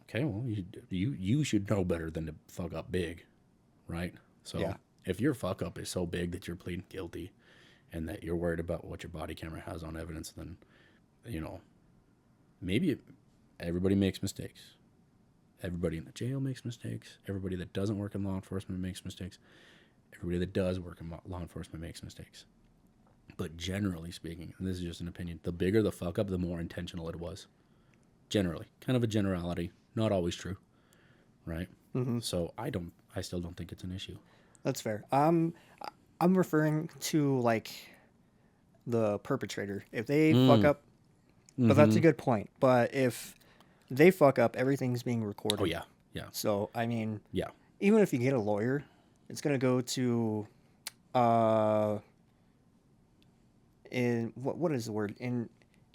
okay, well, you should know better than to fuck up big, right? So Yeah. if your fuck up is so big that you're pleading guilty and that you're worried about what your body camera has on evidence, then, maybe everybody makes mistakes. Everybody in the jail makes mistakes. Everybody that doesn't work in law enforcement makes mistakes. Everybody that does work in law enforcement makes mistakes. But generally speaking, and this is just an opinion, the bigger the fuck up, the more intentional it was. Generally. Kind of a generality. Not always true. Right? Mm-hmm. So I still don't think it's an issue. That's fair. I'm referring to like the perpetrator. If they fuck up, but that's a good point. But if they fuck up, everything's being recorded. Oh, yeah. Yeah. So, I mean, Yeah. even if you get a lawyer, it's going to go to, what is the word?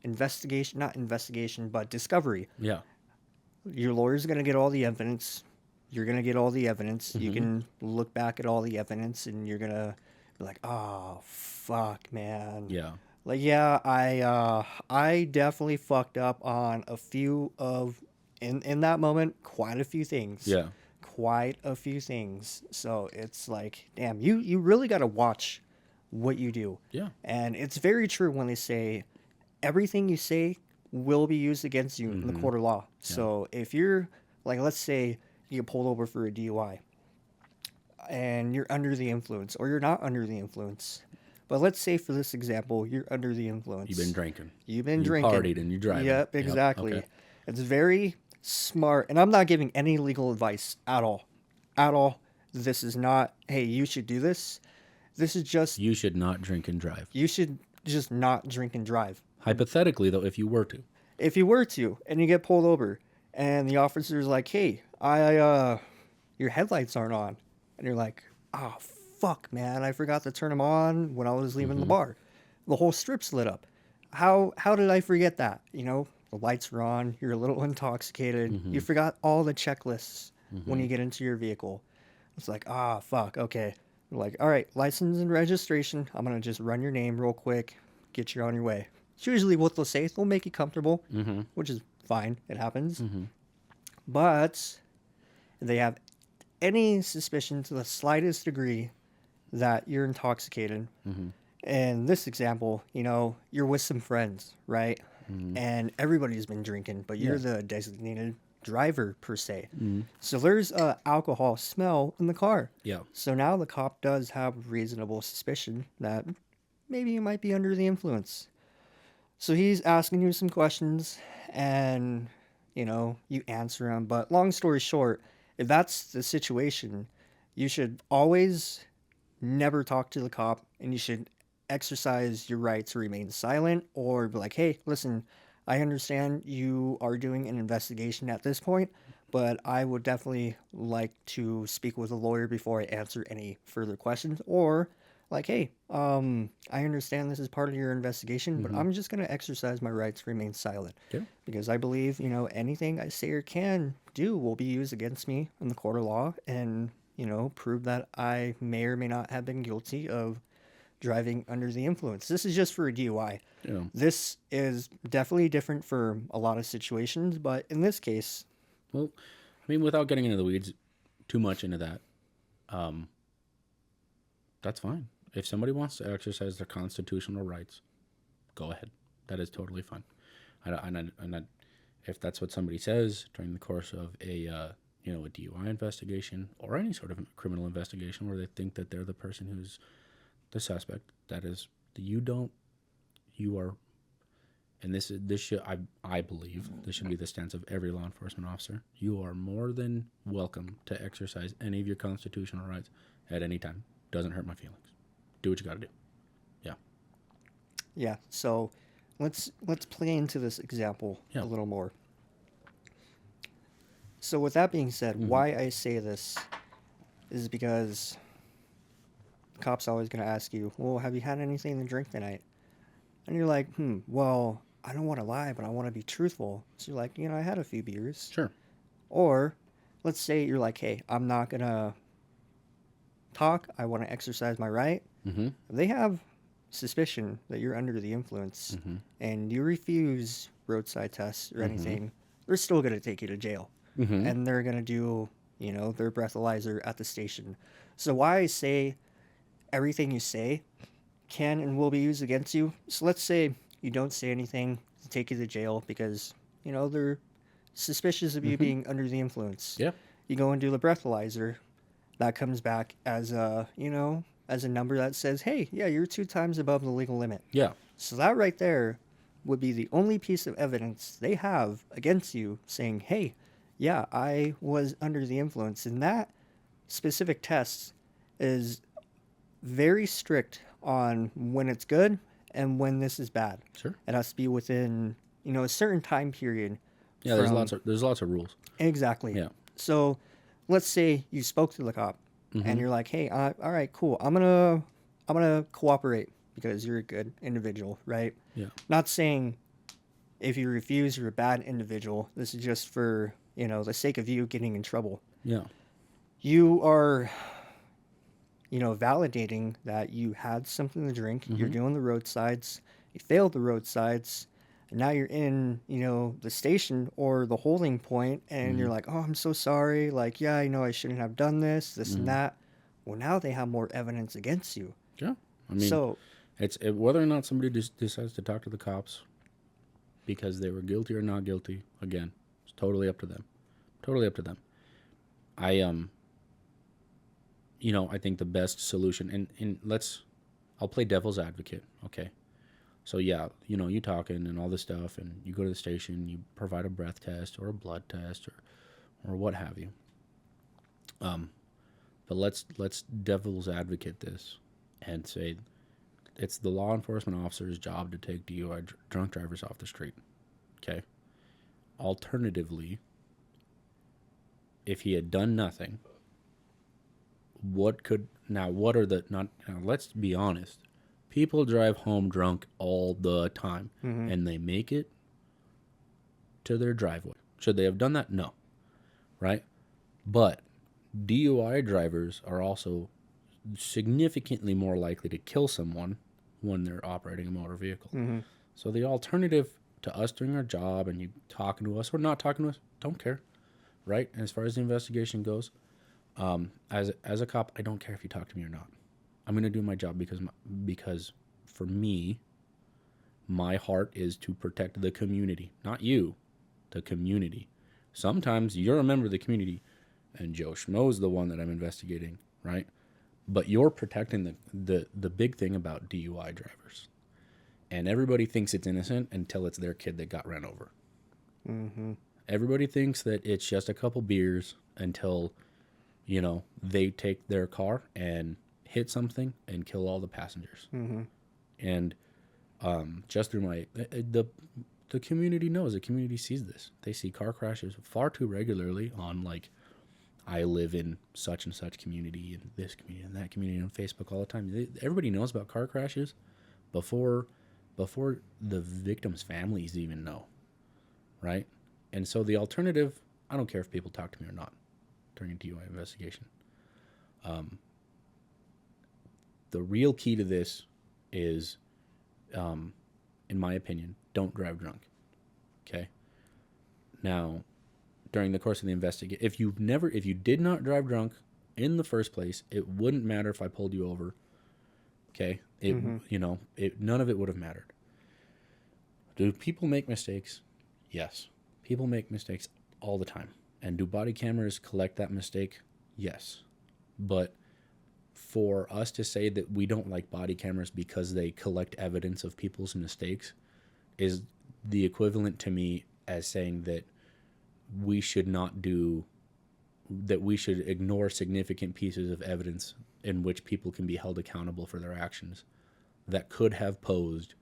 Investigation, not investigation, but discovery. Yeah. Your lawyer's going to get all the evidence. You're going to get all the evidence. You can look back at all the evidence and you're going to be like, oh, fuck, man. Yeah. Like, yeah, I definitely fucked up on a few of, in that moment, quite a few things. Yeah. Quite a few things. So it's like, damn, you really got to watch what you do. Yeah. And it's very true when they say everything you say will be used against you in the court of law. Yeah. So if you're, like, let's say you get pulled over for a DUI and you're under the influence or you're not under the influence. But let's say for this example, you're under the influence. You've been drinking. You've been drinking. Partied and you're driving. Yep, exactly. Okay. It's very smart. And I'm not giving any legal advice at all. At all. This is not, hey, you should do this. This is just, You should not drink and drive. you should just not drink and drive. Hypothetically, though, if you were to. If you were to, and you get pulled over, and the officer's like, hey, your headlights aren't on. And you're like, oh, fuck, man, I forgot to turn them on when I was leaving the bar. The whole strip's lit up. How did I forget that? The lights were on. You're a little intoxicated. You forgot all the checklists when you get into your vehicle. It's like, fuck, okay. You're like, all right, license and registration. I'm going to just run your name real quick, get you on your way. It's usually what they'll say. They'll make you comfortable, which is fine. It happens. But if they have any suspicion to the slightest degree that you're intoxicated. In this example, you're with some friends, right? And everybody's been drinking, but you're the designated driver per se. So there's a alcohol smell in the car. Yeah. So now the cop does have reasonable suspicion that maybe you might be under the influence. So he's asking you some questions and, you answer him. But long story short, if that's the situation, you should always never talk to the cop and you should exercise your right to remain silent or be like, hey, listen, I understand you are doing an investigation at this point, but I would definitely like to speak with a lawyer before I answer any further questions. Or like, hey, I understand this is part of your investigation, but I'm just going to exercise my right to remain silent. Yeah. Because I believe, anything I say or can do will be used against me in the court of law and, prove that I may or may not have been guilty of driving under the influence. This is just for a DUI. Yeah. This is definitely different for a lot of situations, but in this case... Well, without getting into the weeds too much into that, that's fine. If somebody wants to exercise their constitutional rights, go ahead. That is totally fine. If that's what somebody says during the course of a DUI investigation or any sort of criminal investigation where they think that they're the person who's the suspect, that is, you are, and this should, I believe, this should be the stance of every law enforcement officer. You are more than welcome to exercise any of your constitutional rights at any time. Doesn't hurt my feelings. Do what you got to do. Yeah. Yeah. So let's play into this example Yeah. a little more. So with that being said, Mm-hmm. why I say this is because the cop's always going to ask you, well, have you had anything to drink tonight? And you're like, well, I don't want to lie, but I want to be truthful. So you're like, I had a few beers. Sure. Or let's say you're like, hey, I'm not going to talk. I want to exercise my right. Mm-hmm. If they have suspicion that you're under the influence Mm-hmm. and you refuse roadside tests or Mm-hmm. anything, they're still going to take you to jail. Mm-hmm. And they're going to do, their breathalyzer at the station. So why I say everything you say can and will be used against you. So let's say you don't say anything to take you to jail because, they're suspicious of you Mm-hmm. being under the influence. Yeah. You go and do the breathalyzer. That comes back as as a number that says, hey, yeah, you're 2 times above the legal limit. Yeah. So that right there would be the only piece of evidence they have against you saying, hey, yeah, I was under the influence. And that specific test is very strict on when it's good and when this is bad. Sure. It has to be within, a certain time period. Yeah. There's lots of rules. Exactly. Yeah. So let's say you spoke to the cop Mm-hmm. and you're like, hey, all right, cool. I'm gonna cooperate because you're a good individual, right? Yeah. Not saying if you refuse, you're a bad individual. This is just for, the sake of you getting in trouble. Yeah. You are, validating that you had something to drink. You're Mm-hmm. doing the roadsides. You failed the roadsides. And now you're in, the station or the holding point, and Mm-hmm. you're like, oh, I'm so sorry. Like, yeah, I shouldn't have done this Mm-hmm. and that. Well, now they have more evidence against you. Yeah. I mean, So, whether or not somebody decides to talk to the cops because they were guilty or not guilty. Again, it's totally up to them. Totally up to them. I think the best solution, and I'll play devil's advocate. Okay. So yeah, you talking and all this stuff, and you go to the station, you provide a breath test or a blood test or what have you. But let's devil's advocate this and say it's the law enforcement officer's job to take DUI drunk drivers off the street. Okay. Alternatively, if he had done nothing, let's be honest. People drive home drunk all the time and they make it to their driveway. Should they have done that? No. Right? But DUI drivers are also significantly more likely to kill someone when they're operating a motor vehicle. So the alternative to us doing our job and you talking to us or not talking to us, don't care, right? And as far as the investigation goes, as a cop, I don't care if you talk to me or not. I'm going to do my job because for me, my heart is to protect the community, not you, the community. Sometimes you're a member of the community and Joe Schmo's the one that I'm investigating, right? But you're protecting the big thing about DUI drivers. And everybody thinks it's innocent until it's their kid that got run over. Mm-hmm. Everybody thinks that it's just a couple beers until, they take their car and hit something and kill all the passengers. Mm-hmm. And just through the community knows, the community sees this. They see car crashes far too regularly on I live in such and such community and this community and that community on Facebook all the time. Everybody knows about car crashes before the victims' families even know, right? And so the alternative, I don't care if people talk to me or not during a DUI investigation. The real key to this is, in my opinion, don't drive drunk. Okay? Now, during the course of the investigation, if you did not drive drunk in the first place, it wouldn't matter if I pulled you over. Okay? None of it would have mattered. Do people make mistakes? Yes. People make mistakes all the time. And do body cameras collect that mistake? Yes. But for us to say that we don't like body cameras because they collect evidence of people's mistakes is the equivalent to me as saying that we should ignore significant pieces of evidence in which people can be held accountable for their actions that could have posed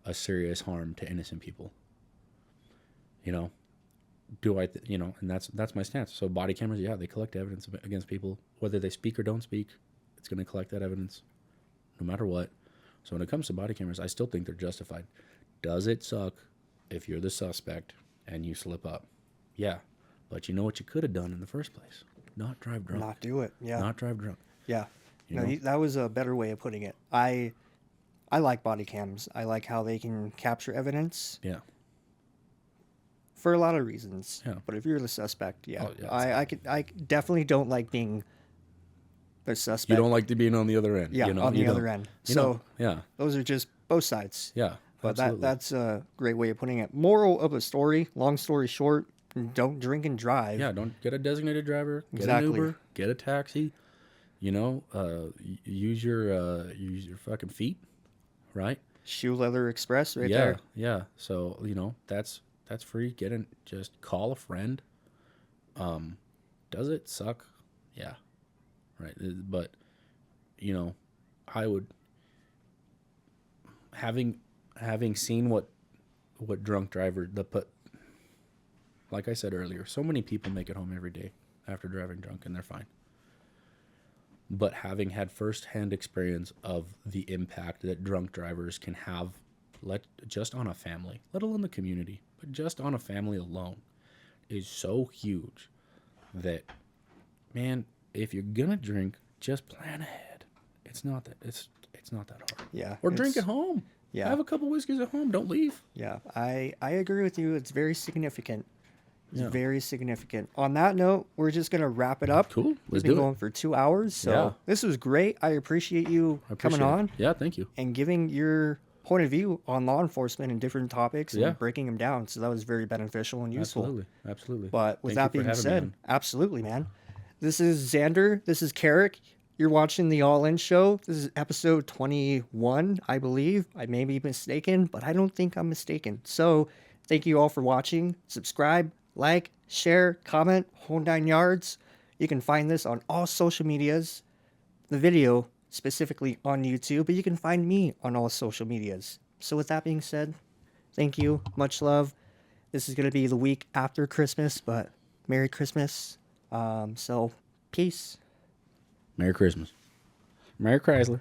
a serious harm to innocent people. You know, and that's my stance. So body cameras, yeah, they collect evidence against people, whether they speak or don't speak. It's going to collect that evidence, no matter what. So when it comes to body cameras, I still think they're justified. Does it suck if you're the suspect and you slip up? Yeah, but you know what you could have done in the first place? Not drive drunk. Not do it. Yeah. Not drive drunk. Yeah. You No, know? that was a better way of putting it. I like body cams. I like how they can capture evidence Yeah. for a lot of reasons. Yeah. But if you're the suspect, yeah, Oh, yeah, I definitely don't like being the suspect. You don't like to being on the other end. Yeah, you know? on the You other don't. end. You So know, yeah, those are just both sides. yeah. But absolutely. that's a great way of putting it. Moral of the story, long story short, don't drink and drive. Yeah, don't get a designated driver. Get Exactly. an Uber. Get a taxi. You know, use your fucking feet, right? Shoe Leather Express right yeah, there. yeah. So that's free. Just call a friend. Does it suck? Yeah, right. But I would having seen what drunk driver like I said earlier, so many people make it home every day after driving drunk and they're fine. But having had firsthand experience of the impact that drunk drivers can have, just on a family, let alone the community, but just on a family alone, is so huge that, man, if you're gonna drink, just plan ahead. It's not that hard. Yeah. Or drink at home. Yeah. Have a couple whiskeys at home. Don't leave. Yeah, I agree with you. It's very significant. It's Yeah. very significant. On that note, we're just going to wrap it up. Cool. We've Let's been do going it. for 2 hours, so Yeah. this was great. I appreciate you coming Appreciate it. on Yeah, thank you. and giving your point of view on law enforcement and different topics Yeah. and breaking them down. So that was very beneficial and useful. Absolutely. But with Thank that you for being having me said, on. absolutely, man. This is Xander. This is Carrick. You're watching the All In Show. This is episode 21, I believe. I may be mistaken, but I don't think I'm mistaken. So thank you all for watching. Subscribe, like, share, comment, whole 9 yards. You can find this on all social medias. The video specifically on YouTube, but you can find me on all social medias. So with that being said, thank you. Much love. This is going to be the week after Christmas, but Merry Christmas. So peace. Merry Christmas. Merry Chrysler.